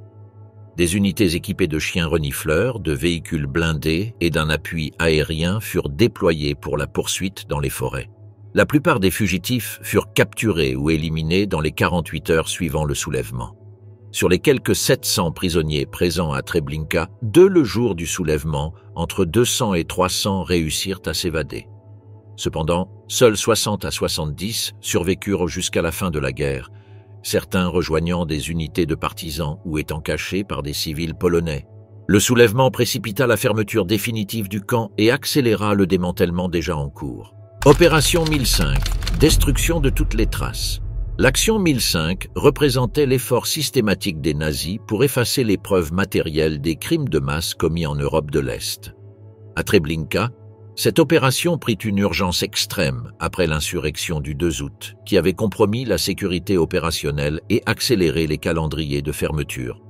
Des unités équipées de chiens renifleurs, de véhicules blindés et d'un appui aérien furent déployées pour la poursuite dans les forêts. La plupart des fugitifs furent capturés ou éliminés dans les 48 heures suivant le soulèvement. Sur les quelques 700 prisonniers présents à Treblinka, dès le jour du soulèvement, entre 200 et 300 réussirent à s'évader. Cependant, seuls 60 à 70 survécurent jusqu'à la fin de la guerre, certains rejoignant des unités de partisans ou étant cachés par des civils polonais. Le soulèvement précipita la fermeture définitive du camp et accéléra le démantèlement déjà en cours. Opération 1005, destruction de toutes les traces. L'action 1005 représentait l'effort systématique des nazis pour effacer les preuves matérielles des crimes de masse commis en Europe de l'Est. À Treblinka, cette opération prit une urgence extrême après l'insurrection du 2 août, qui avait compromis la sécurité opérationnelle et accéléré les calendriers de fermeture.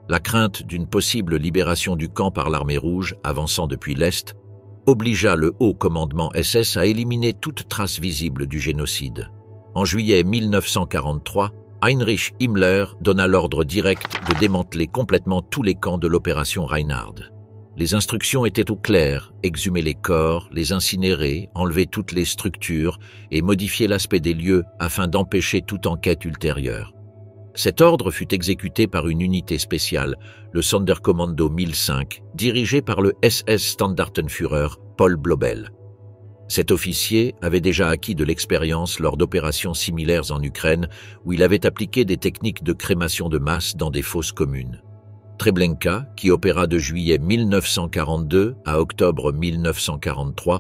La crainte d'une possible libération du camp par l'armée rouge, avançant depuis l'Est, obligea le haut commandement SS à éliminer toute trace visible du génocide. En juillet 1943, Heinrich Himmler donna l'ordre direct de démanteler complètement tous les camps de l'opération Reinhard. Les instructions étaient au clair: exhumer les corps, les incinérer, enlever toutes les structures et modifier l'aspect des lieux afin d'empêcher toute enquête ultérieure. Cet ordre fut exécuté par une unité spéciale, le Sonderkommando 1005, dirigé par le SS Standartenführer Paul Blobel. Cet officier avait déjà acquis de l'expérience lors d'opérations similaires en Ukraine, où il avait appliqué des techniques de crémation de masse dans des fosses communes. Treblinka, qui opéra de juillet 1942 à octobre 1943,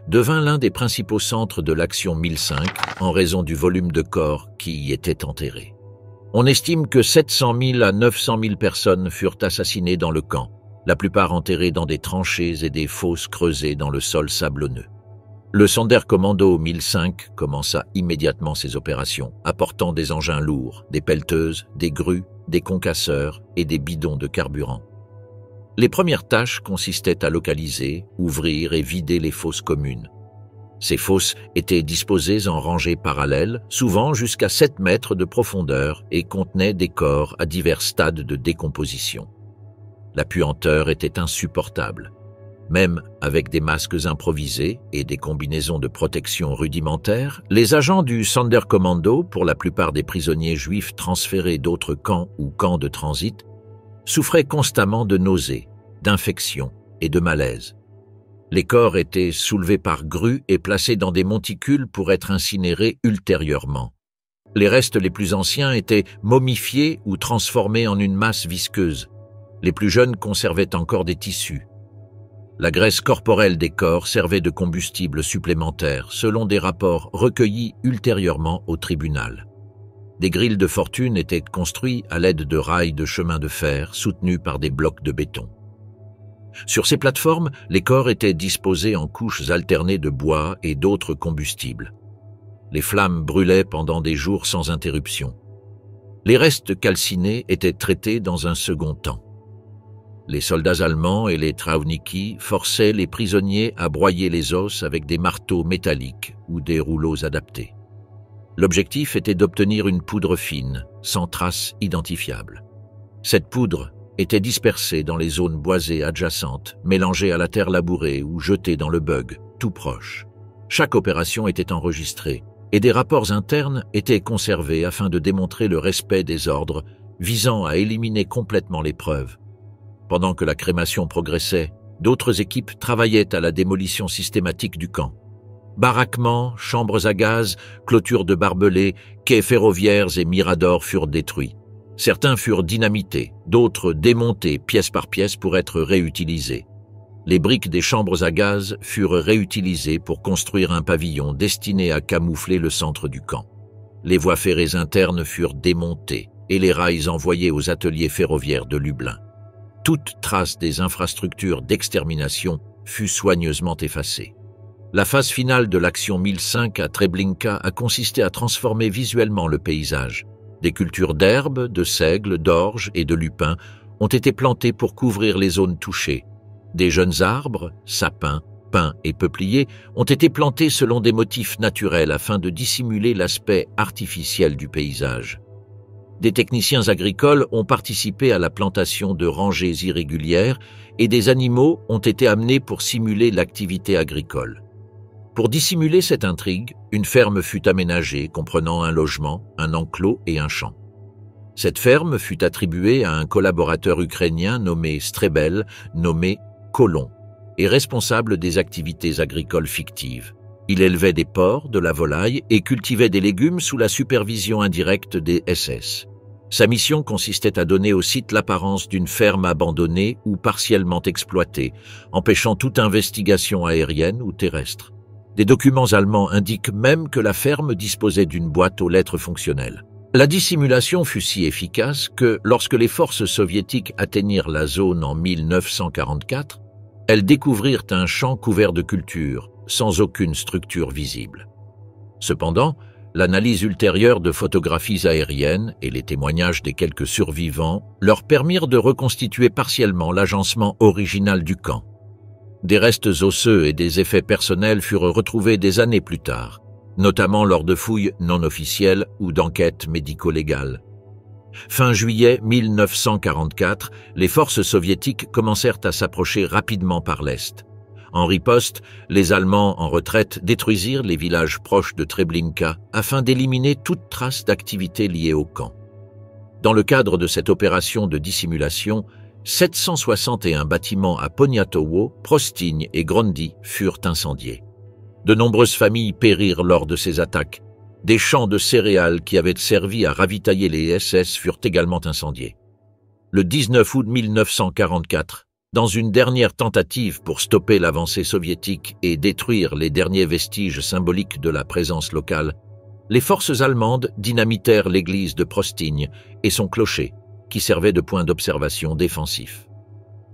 devint l'un des principaux centres de l'action 1005 en raison du volume de corps qui y étaient enterrés. On estime que 700 000 à 900 000 personnes furent assassinées dans le camp, la plupart enterrées dans des tranchées et des fosses creusées dans le sol sablonneux. Le Sonderkommando 1005 commença immédiatement ses opérations, apportant des engins lourds, des pelleteuses, des grues, des concasseurs et des bidons de carburant. Les premières tâches consistaient à localiser, ouvrir et vider les fosses communes. Ces fosses étaient disposées en rangées parallèles, souvent jusqu'à 7 mètres de profondeur, et contenaient des corps à divers stades de décomposition. La puanteur était insupportable. Même avec des masques improvisés et des combinaisons de protection rudimentaires, les agents du Sonderkommando, pour la plupart des prisonniers juifs transférés d'autres camps ou camps de transit, souffraient constamment de nausées, d'infections et de malaise. Les corps étaient soulevés par grues et placés dans des monticules pour être incinérés ultérieurement. Les restes les plus anciens étaient momifiés ou transformés en une masse visqueuse. Les plus jeunes conservaient encore des tissus. La graisse corporelle des corps servait de combustible supplémentaire, selon des rapports recueillis ultérieurement au tribunal. Des grilles de fortune étaient construits à l'aide de rails de chemin de fer soutenus par des blocs de béton. Sur ces plateformes, les corps étaient disposés en couches alternées de bois et d'autres combustibles. Les flammes brûlaient pendant des jours sans interruption. Les restes calcinés étaient traités dans un second temps. Les soldats allemands et les Trauniki forçaient les prisonniers à broyer les os avec des marteaux métalliques ou des rouleaux adaptés. L'objectif était d'obtenir une poudre fine, sans trace identifiable. Cette poudre était dispersée dans les zones boisées adjacentes, mélangée à la terre labourée ou jetée dans le bug, tout proche. Chaque opération était enregistrée et des rapports internes étaient conservés afin de démontrer le respect des ordres visant à éliminer complètement les preuves. Pendant que la crémation progressait, d'autres équipes travaillaient à la démolition systématique du camp. Baraquements, chambres à gaz, clôtures de barbelés, quais ferroviaires et miradors furent détruits. Certains furent dynamités, d'autres démontés pièce par pièce pour être réutilisés. Les briques des chambres à gaz furent réutilisées pour construire un pavillon destiné à camoufler le centre du camp. Les voies ferrées internes furent démontées et les rails envoyés aux ateliers ferroviaires de Lublin. Toute trace des infrastructures d'extermination fut soigneusement effacée. La phase finale de l'action 1005 à Treblinka a consisté à transformer visuellement le paysage. Des cultures d'herbes, de seigles, d'orges et de lupins ont été plantées pour couvrir les zones touchées. Des jeunes arbres, sapins, pins et peupliers ont été plantés selon des motifs naturels afin de dissimuler l'aspect artificiel du paysage. Des techniciens agricoles ont participé à la plantation de rangées irrégulières et des animaux ont été amenés pour simuler l'activité agricole. Pour dissimuler cette intrigue, une ferme fut aménagée comprenant un logement, un enclos et un champ. Cette ferme fut attribuée à un collaborateur ukrainien nommé Strebel, nommé Colon, et responsable des activités agricoles fictives. Il élevait des porcs, de la volaille et cultivait des légumes sous la supervision indirecte des SS. Sa mission consistait à donner au site l'apparence d'une ferme abandonnée ou partiellement exploitée, empêchant toute investigation aérienne ou terrestre. Des documents allemands indiquent même que la ferme disposait d'une boîte aux lettres fonctionnelles. La dissimulation fut si efficace que, lorsque les forces soviétiques atteignirent la zone en 1944, elles découvrirent un champ couvert de cultures, sans aucune structure visible. Cependant, l'analyse ultérieure de photographies aériennes et les témoignages des quelques survivants leur permirent de reconstituer partiellement l'agencement original du camp. Des restes osseux et des effets personnels furent retrouvés des années plus tard, notamment lors de fouilles non officielles ou d'enquêtes médico-légales. Fin juillet 1944, les forces soviétiques commencèrent à s'approcher rapidement par l'Est. En riposte, les Allemands en retraite détruisirent les villages proches de Treblinka afin d'éliminer toute trace d'activité liée au camp. Dans le cadre de cette opération de dissimulation, 761 bâtiments à Poniatowo, Prostigne et Grondi furent incendiés. De nombreuses familles périrent lors de ces attaques. Des champs de céréales qui avaient servi à ravitailler les SS furent également incendiés. Le 19 août 1944, dans une dernière tentative pour stopper l'avancée soviétique et détruire les derniers vestiges symboliques de la présence locale, les forces allemandes dynamitèrent l'église de Prostigne et son clocher, qui servait de point d'observation défensif.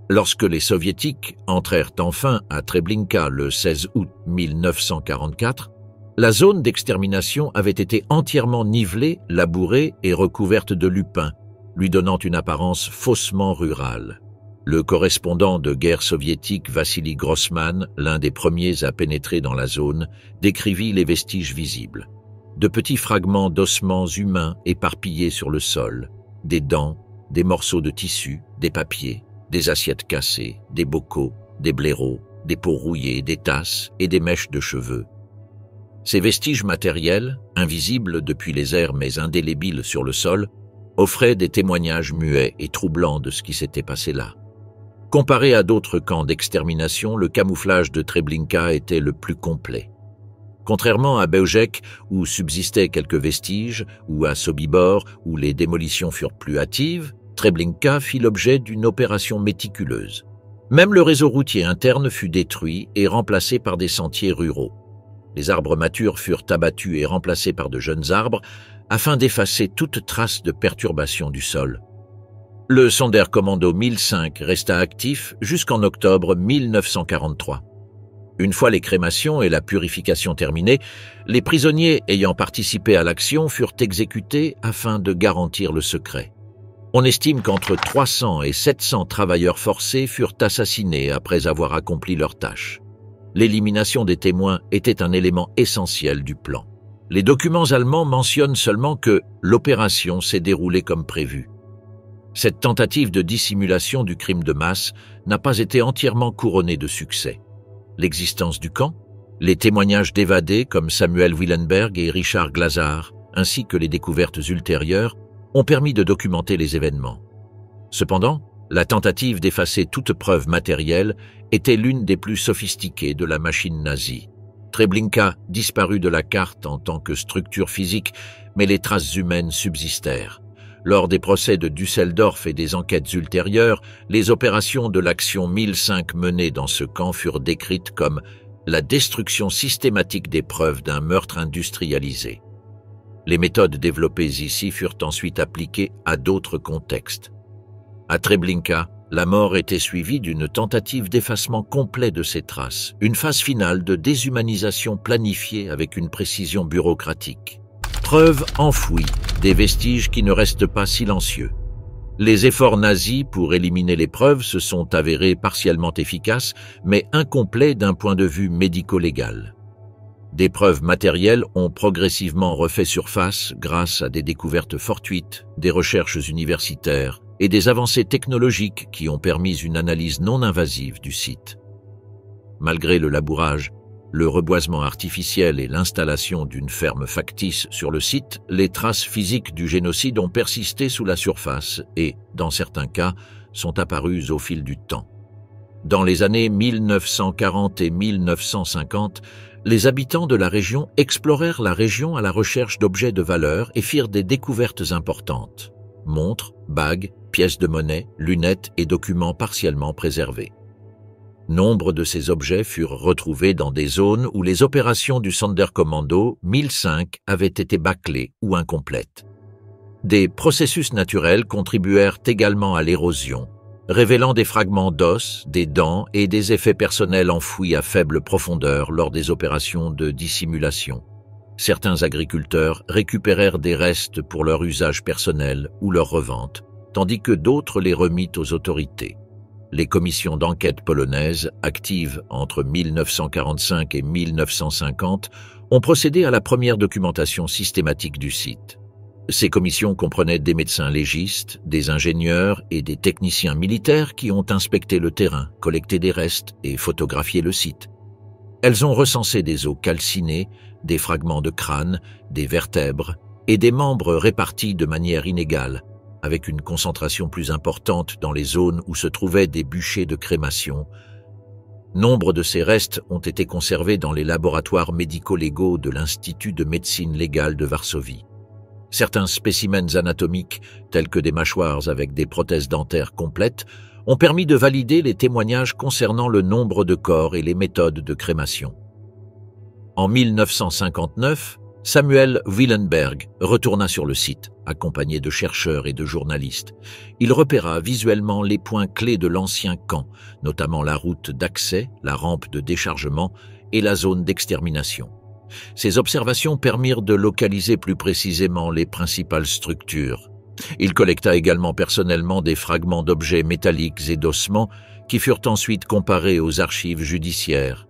Lorsque les Soviétiques entrèrent enfin à Treblinka le 16 août 1944, la zone d'extermination avait été entièrement nivelée, labourée et recouverte de lupins, lui donnant une apparence faussement rurale. Le correspondant de guerre soviétique Vassili Grossman, l'un des premiers à pénétrer dans la zone, décrivit les vestiges visibles. De petits fragments d'ossements humains éparpillés sur le sol, des dents, des morceaux de tissu, des papiers, des assiettes cassées, des bocaux, des blaireaux, des peaux rouillées, des tasses et des mèches de cheveux. Ces vestiges matériels, invisibles depuis les airs mais indélébiles sur le sol, offraient des témoignages muets et troublants de ce qui s'était passé là. Comparé à d'autres camps d'extermination, le camouflage de Treblinka était le plus complet. Contrairement à Bełżec, où subsistaient quelques vestiges, ou à Sobibor, où les démolitions furent plus hâtives, Treblinka fit l'objet d'une opération méticuleuse. Même le réseau routier interne fut détruit et remplacé par des sentiers ruraux. Les arbres matures furent abattus et remplacés par de jeunes arbres, afin d'effacer toute trace de perturbation du sol. Le Sonderkommando 1005 resta actif jusqu'en octobre 1943. Une fois les crémations et la purification terminées, les prisonniers ayant participé à l'action furent exécutés afin de garantir le secret. On estime qu'entre 300 et 700 travailleurs forcés furent assassinés après avoir accompli leur tâche. L'élimination des témoins était un élément essentiel du plan. Les documents allemands mentionnent seulement que l'opération s'est déroulée comme prévu. Cette tentative de dissimulation du crime de masse n'a pas été entièrement couronnée de succès. L'existence du camp, les témoignages d'évadés comme Samuel Willenberg et Richard Glazar, ainsi que les découvertes ultérieures, ont permis de documenter les événements. Cependant, la tentative d'effacer toute preuve matérielle était l'une des plus sophistiquées de la machine nazie. Treblinka disparut de la carte en tant que structure physique, mais les traces humaines subsistèrent. Lors des procès de Düsseldorf et des enquêtes ultérieures, les opérations de l'action 1005 menées dans ce camp furent décrites comme la destruction systématique des preuves d'un meurtre industrialisé. Les méthodes développées ici furent ensuite appliquées à d'autres contextes. À Treblinka, la mort était suivie d'une tentative d'effacement complet de ses traces, une phase finale de déshumanisation planifiée avec une précision bureaucratique. Preuves enfouies, des vestiges qui ne restent pas silencieux. Les efforts nazis pour éliminer les preuves se sont avérés partiellement efficaces, mais incomplets d'un point de vue médico-légal. Des preuves matérielles ont progressivement refait surface grâce à des découvertes fortuites, des recherches universitaires et des avancées technologiques qui ont permis une analyse non invasive du site. Malgré le labourage, le reboisement artificiel et l'installation d'une ferme factice sur le site, les traces physiques du génocide ont persisté sous la surface et, dans certains cas, sont apparues au fil du temps. Dans les années 1940 et 1950, les habitants de la région explorèrent la région à la recherche d'objets de valeur et firent des découvertes importantes. Montres, bagues, pièces de monnaie, lunettes et documents partiellement préservés. Nombre de ces objets furent retrouvés dans des zones où les opérations du Sonderkommando 1005 avaient été bâclées ou incomplètes. Des processus naturels contribuèrent également à l'érosion, révélant des fragments d'os, des dents et des effets personnels enfouis à faible profondeur lors des opérations de dissimulation. Certains agriculteurs récupérèrent des restes pour leur usage personnel ou leur revente, tandis que d'autres les remit aux autorités. Les commissions d'enquête polonaises, actives entre 1945 et 1950, ont procédé à la première documentation systématique du site. Ces commissions comprenaient des médecins légistes, des ingénieurs et des techniciens militaires qui ont inspecté le terrain, collecté des restes et photographié le site. Elles ont recensé des os calcinés, des fragments de crâne, des vertèbres et des membres répartis de manière inégale, avec une concentration plus importante dans les zones où se trouvaient des bûchers de crémation. Nombre de ces restes ont été conservés dans les laboratoires médico-légaux de l'Institut de médecine légale de Varsovie. Certains spécimens anatomiques, tels que des mâchoires avec des prothèses dentaires complètes, ont permis de valider les témoignages concernant le nombre de corps et les méthodes de crémation. En 1959, Samuel Willenberg retourna sur le site, accompagné de chercheurs et de journalistes. Il repéra visuellement les points clés de l'ancien camp, notamment la route d'accès, la rampe de déchargement et la zone d'extermination. Ces observations permirent de localiser plus précisément les principales structures. Il collecta également personnellement des fragments d'objets métalliques et d'ossements qui furent ensuite comparés aux archives judiciaires.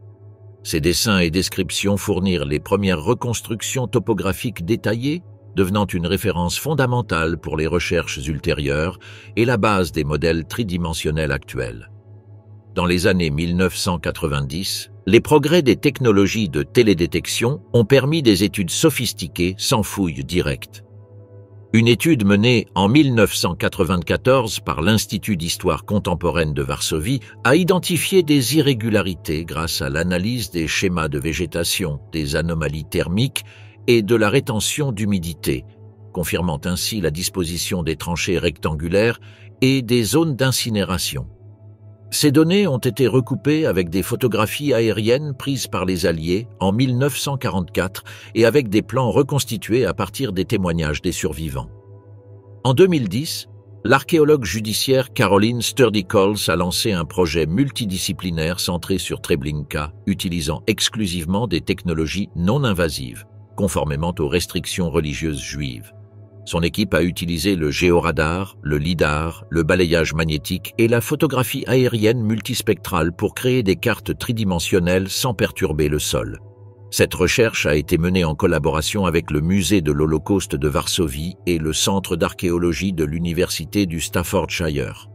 Ces dessins et descriptions fournirent les premières reconstructions topographiques détaillées, devenant une référence fondamentale pour les recherches ultérieures et la base des modèles tridimensionnels actuels. Dans les années 1990, les progrès des technologies de télédétection ont permis des études sophistiquées sans fouille directe. Une étude menée en 1994 par l'Institut d'histoire contemporaine de Varsovie a identifié des irrégularités grâce à l'analyse des schémas de végétation, des anomalies thermiques et de la rétention d'humidité, confirmant ainsi la disposition des tranchées rectangulaires et des zones d'incinération. Ces données ont été recoupées avec des photographies aériennes prises par les Alliés en 1944 et avec des plans reconstitués à partir des témoignages des survivants. En 2010, l'archéologue judiciaire Caroline Sturdy-Coles a lancé un projet multidisciplinaire centré sur Treblinka, utilisant exclusivement des technologies non invasives, conformément aux restrictions religieuses juives. Son équipe a utilisé le géoradar, le lidar, le balayage magnétique et la photographie aérienne multispectrale pour créer des cartes tridimensionnelles sans perturber le sol. Cette recherche a été menée en collaboration avec le Musée de l'Holocauste de Varsovie et le Centre d'archéologie de l'Université du Staffordshire.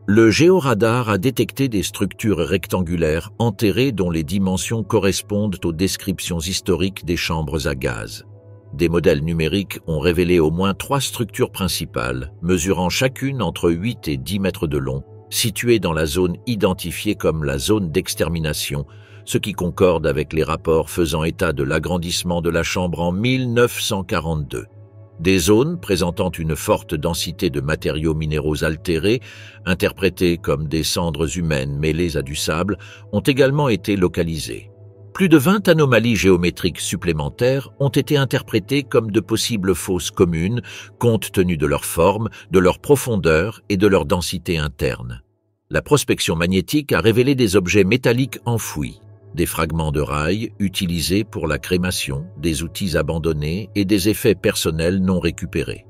Le géoradar a détecté des structures rectangulaires enterrées dont les dimensions correspondent aux descriptions historiques des chambres à gaz. Des modèles numériques ont révélé au moins 3 structures principales, mesurant chacune entre 8 et 10 mètres de long, situées dans la zone identifiée comme la zone d'extermination, ce qui concorde avec les rapports faisant état de l'agrandissement de la chambre en 1942. Des zones présentant une forte densité de matériaux minéraux altérés, interprétés comme des cendres humaines mêlées à du sable, ont également été localisées. Plus de 20 anomalies géométriques supplémentaires ont été interprétées comme de possibles fosses communes, compte tenu de leur forme, de leur profondeur et de leur densité interne. La prospection magnétique a révélé des objets métalliques enfouis, des fragments de rails utilisés pour la crémation, des outils abandonnés et des effets personnels non récupérés.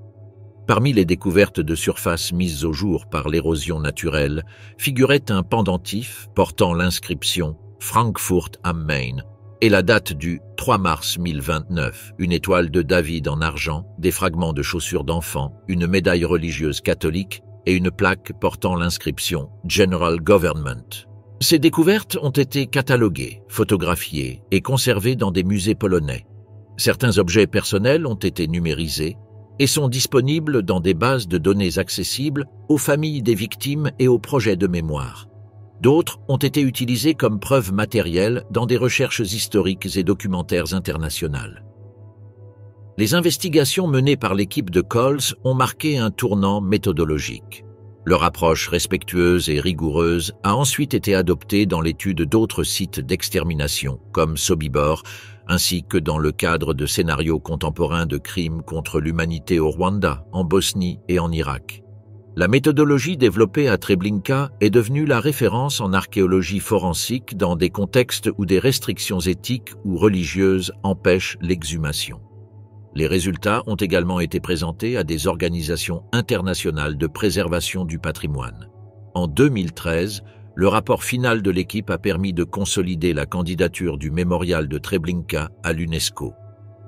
Parmi les découvertes de surface mises au jour par l'érosion naturelle, figurait un pendentif portant l'inscription Frankfurt am Main et la date du 3 mars 1029, une étoile de David en argent, des fragments de chaussures d'enfants, une médaille religieuse catholique et une plaque portant l'inscription General Government. Ces découvertes ont été cataloguées, photographiées et conservées dans des musées polonais. Certains objets personnels ont été numérisés et sont disponibles dans des bases de données accessibles aux familles des victimes et aux projets de mémoire. D'autres ont été utilisés comme preuves matérielles dans des recherches historiques et documentaires internationales. Les investigations menées par l'équipe de Coles ont marqué un tournant méthodologique. Leur approche respectueuse et rigoureuse a ensuite été adoptée dans l'étude d'autres sites d'extermination, comme Sobibor, ainsi que dans le cadre de scénarios contemporains de crimes contre l'humanité au Rwanda, en Bosnie et en Irak. La méthodologie développée à Treblinka est devenue la référence en archéologie forensique dans des contextes où des restrictions éthiques ou religieuses empêchent l'exhumation. Les résultats ont également été présentés à des organisations internationales de préservation du patrimoine. En 2013, le rapport final de l'équipe a permis de consolider la candidature du mémorial de Treblinka à l'UNESCO.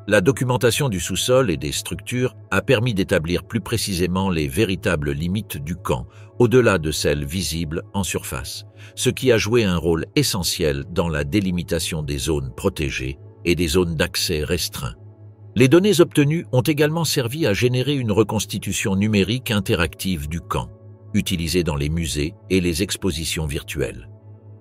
La documentation du sous-sol et des structures a permis d'établir plus précisément les véritables limites du camp, au-delà de celles visibles en surface, ce qui a joué un rôle essentiel dans la délimitation des zones protégées et des zones d'accès restreints. Les données obtenues ont également servi à générer une reconstitution numérique interactive du camp, utilisée dans les musées et les expositions virtuelles.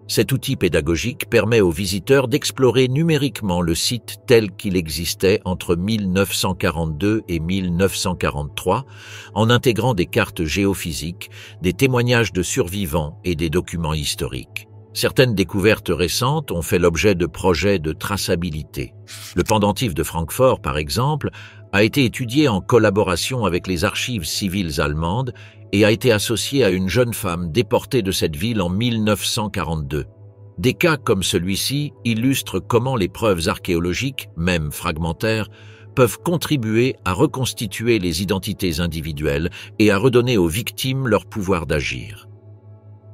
Cet outil pédagogique permet aux visiteurs d'explorer numériquement le site tel qu'il existait entre 1942 et 1943, en intégrant des cartes géophysiques, des témoignages de survivants et des documents historiques. Certaines découvertes récentes ont fait l'objet de projets de traçabilité. Le pendentif de Francfort, par exemple, a été étudié en collaboration avec les archives civiles allemandes et a été associé à une jeune femme déportée de cette ville en 1942. Des cas comme celui-ci illustrent comment les preuves archéologiques, même fragmentaires, peuvent contribuer à reconstituer les identités individuelles et à redonner aux victimes leur pouvoir d'agir.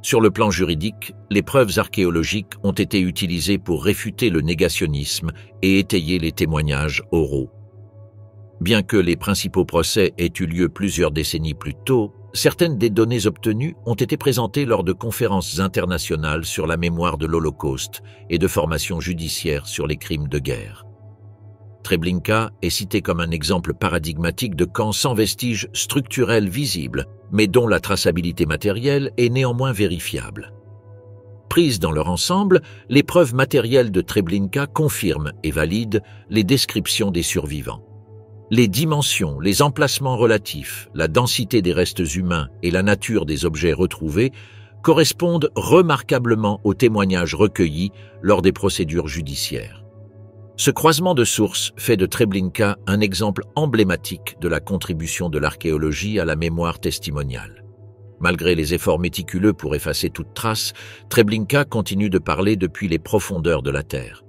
Sur le plan juridique, les preuves archéologiques ont été utilisées pour réfuter le négationnisme et étayer les témoignages oraux. Bien que les principaux procès aient eu lieu plusieurs décennies plus tôt, certaines des données obtenues ont été présentées lors de conférences internationales sur la mémoire de l'Holocauste et de formations judiciaires sur les crimes de guerre. Treblinka est cité comme un exemple paradigmatique de camp sans vestiges structurels visibles, mais dont la traçabilité matérielle est néanmoins vérifiable. Prises dans leur ensemble, les preuves matérielles de Treblinka confirment et valident les descriptions des survivants. Les dimensions, les emplacements relatifs, la densité des restes humains et la nature des objets retrouvés correspondent remarquablement aux témoignages recueillis lors des procédures judiciaires. Ce croisement de sources fait de Treblinka un exemple emblématique de la contribution de l'archéologie à la mémoire testimoniale. Malgré les efforts méticuleux pour effacer toute trace, Treblinka continue de parler depuis les profondeurs de la Terre.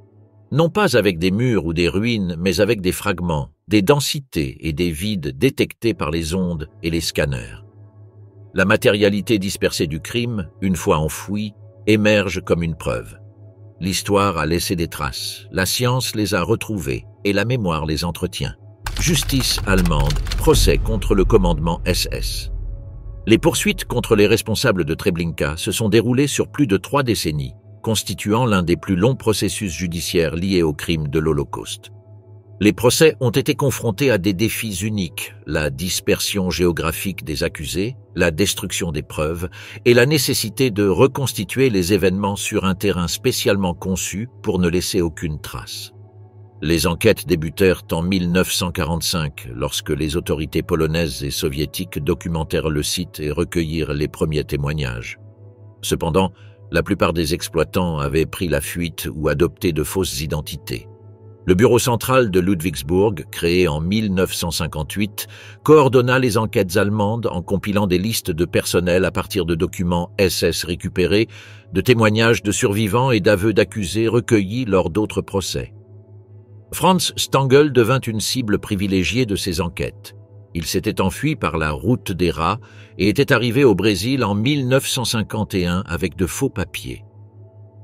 Non pas avec des murs ou des ruines, mais avec des fragments, des densités et des vides détectés par les ondes et les scanners. La matérialité dispersée du crime, une fois enfouie, émerge comme une preuve. L'histoire a laissé des traces, la science les a retrouvées et la mémoire les entretient. Justice allemande, procès contre le commandement SS. Les poursuites contre les responsables de Treblinka se sont déroulées sur plus de 3 décennies, constituant l'un des plus longs processus judiciaires liés aux crimes de l'Holocauste. Les procès ont été confrontés à des défis uniques, la dispersion géographique des accusés, la destruction des preuves et la nécessité de reconstituer les événements sur un terrain spécialement conçu pour ne laisser aucune trace. Les enquêtes débutèrent en 1945, lorsque les autorités polonaises et soviétiques documentèrent le site et recueillirent les premiers témoignages. Cependant, la plupart des exploitants avaient pris la fuite ou adopté de fausses identités. Le bureau central de Ludwigsburg, créé en 1958, coordonna les enquêtes allemandes en compilant des listes de personnel à partir de documents SS récupérés, de témoignages de survivants et d'aveux d'accusés recueillis lors d'autres procès. Franz Stangl devint une cible privilégiée de ces enquêtes. Il s'était enfui par la route des rats et était arrivé au Brésil en 1951 avec de faux papiers.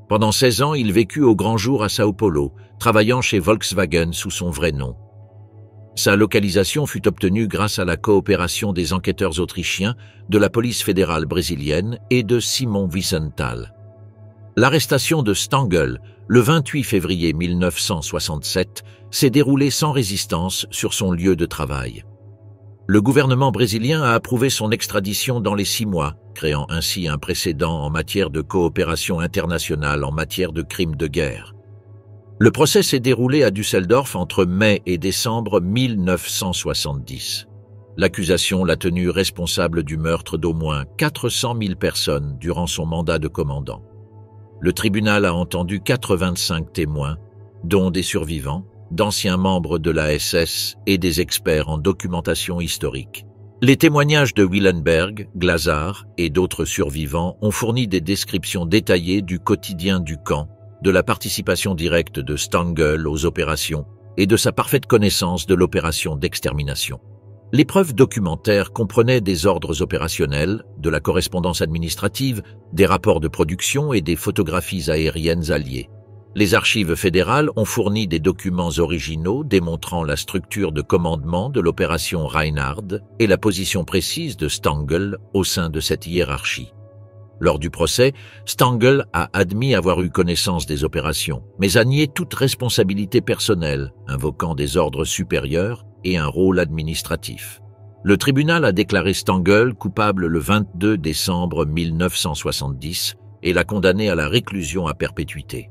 Pendant 16 ans, il vécut au grand jour à Sao Paulo, travaillant chez Volkswagen sous son vrai nom. Sa localisation fut obtenue grâce à la coopération des enquêteurs autrichiens, de la police fédérale brésilienne et de Simon Wiesenthal. L'arrestation de Stangl, le 28 février 1967, s'est déroulée sans résistance sur son lieu de travail. Le gouvernement brésilien a approuvé son extradition dans les 6 mois, créant ainsi un précédent en matière de coopération internationale en matière de crimes de guerre. Le procès s'est déroulé à Düsseldorf entre mai et décembre 1970. L'accusation l'a tenu responsable du meurtre d'au moins 400 000 personnes durant son mandat de commandant. Le tribunal a entendu 85 témoins, dont des survivants, d'anciens membres de la SS et des experts en documentation historique. Les témoignages de Willenberg, Glazar et d'autres survivants ont fourni des descriptions détaillées du quotidien du camp, de la participation directe de Stangl aux opérations et de sa parfaite connaissance de l'opération d'extermination. Les preuves documentaires comprenaient des ordres opérationnels, de la correspondance administrative, des rapports de production et des photographies aériennes alliées. Les archives fédérales ont fourni des documents originaux démontrant la structure de commandement de l'opération Reinhard et la position précise de Stangl au sein de cette hiérarchie. Lors du procès, Stangl a admis avoir eu connaissance des opérations, mais a nié toute responsabilité personnelle, invoquant des ordres supérieurs et un rôle administratif. Le tribunal a déclaré Stangl coupable le 22 décembre 1970 et l'a condamné à la réclusion à perpétuité.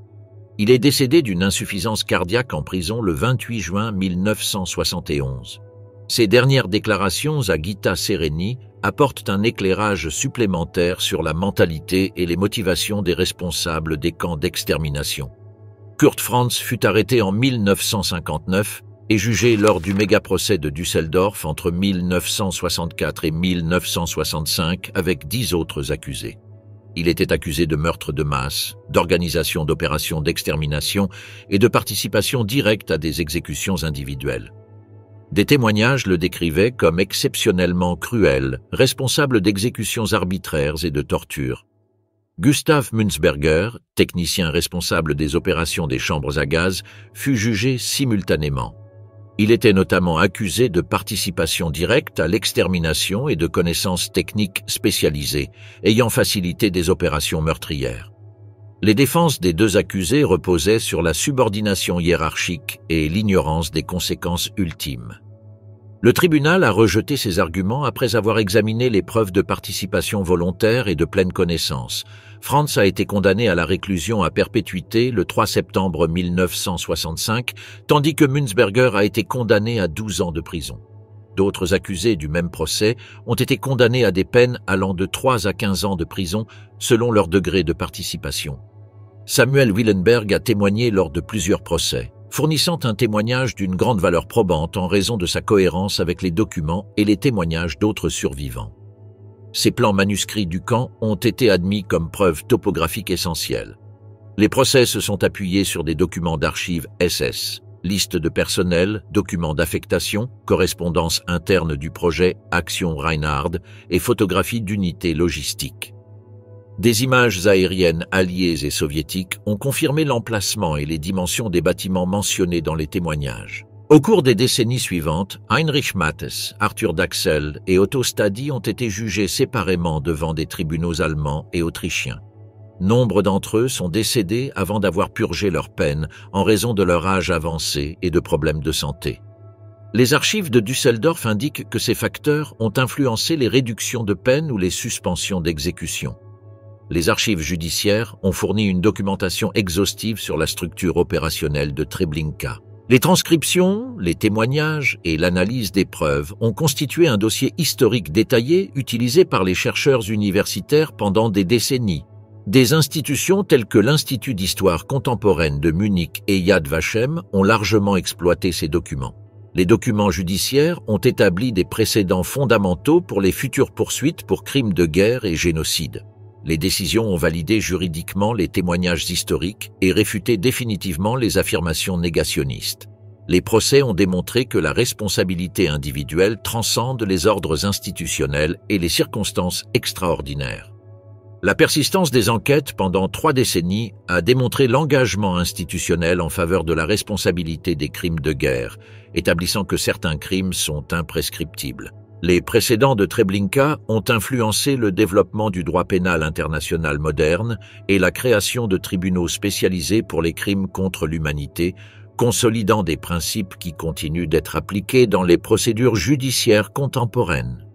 Il est décédé d'une insuffisance cardiaque en prison le 28 juin 1971. Ses dernières déclarations à Gita Sereni apportent un éclairage supplémentaire sur la mentalité et les motivations des responsables des camps d'extermination. Kurt Franz fut arrêté en 1959 et jugé lors du méga-procès de Düsseldorf entre 1964 et 1965 avec 10 autres accusés. Il était accusé de meurtre de masse, d'organisation d'opérations d'extermination et de participation directe à des exécutions individuelles. Des témoignages le décrivaient comme exceptionnellement cruel, responsable d'exécutions arbitraires et de tortures. Gustav Münzberger, technicien responsable des opérations des chambres à gaz, fut jugé simultanément. Il était notamment accusé de participation directe à l'extermination et de connaissances techniques spécialisées, ayant facilité des opérations meurtrières. Les défenses des deux accusés reposaient sur la subordination hiérarchique et l'ignorance des conséquences ultimes. Le tribunal a rejeté ces arguments après avoir examiné les preuves de participation volontaire et de pleine connaissance. Franz a été condamné à la réclusion à perpétuité le 3 septembre 1965, tandis que Münzberger a été condamné à 12 ans de prison. D'autres accusés du même procès ont été condamnés à des peines allant de 3 à 15 ans de prison selon leur degré de participation. Samuel Willenberg a témoigné lors de plusieurs procès, fournissant un témoignage d'une grande valeur probante en raison de sa cohérence avec les documents et les témoignages d'autres survivants. Ces plans manuscrits du camp ont été admis comme preuve topographique essentielle. Les procès se sont appuyés sur des documents d'archives SS, liste de personnel, documents d'affectation, correspondance interne du projet Action Reinhard et photographies d'unités logistiques. Des images aériennes alliées et soviétiques ont confirmé l'emplacement et les dimensions des bâtiments mentionnés dans les témoignages. Au cours des décennies suivantes, Heinrich Mattes, Arthur Dachsel et Otto Stadi ont été jugés séparément devant des tribunaux allemands et autrichiens. Nombre d'entre eux sont décédés avant d'avoir purgé leur peine en raison de leur âge avancé et de problèmes de santé. Les archives de Düsseldorf indiquent que ces facteurs ont influencé les réductions de peine ou les suspensions d'exécution. Les archives judiciaires ont fourni une documentation exhaustive sur la structure opérationnelle de Treblinka. Les transcriptions, les témoignages et l'analyse des preuves ont constitué un dossier historique détaillé utilisé par les chercheurs universitaires pendant des décennies. Des institutions telles que l'Institut d'histoire contemporaine de Munich et Yad Vashem ont largement exploité ces documents. Les documents judiciaires ont établi des précédents fondamentaux pour les futures poursuites pour crimes de guerre et génocide. Les décisions ont validé juridiquement les témoignages historiques et réfuté définitivement les affirmations négationnistes. Les procès ont démontré que la responsabilité individuelle transcende les ordres institutionnels et les circonstances extraordinaires. La persistance des enquêtes pendant 3 décennies a démontré l'engagement institutionnel en faveur de la responsabilité des crimes de guerre, établissant que certains crimes sont imprescriptibles. Les précédents de Treblinka ont influencé le développement du droit pénal international moderne et la création de tribunaux spécialisés pour les crimes contre l'humanité, consolidant des principes qui continuent d'être appliqués dans les procédures judiciaires contemporaines.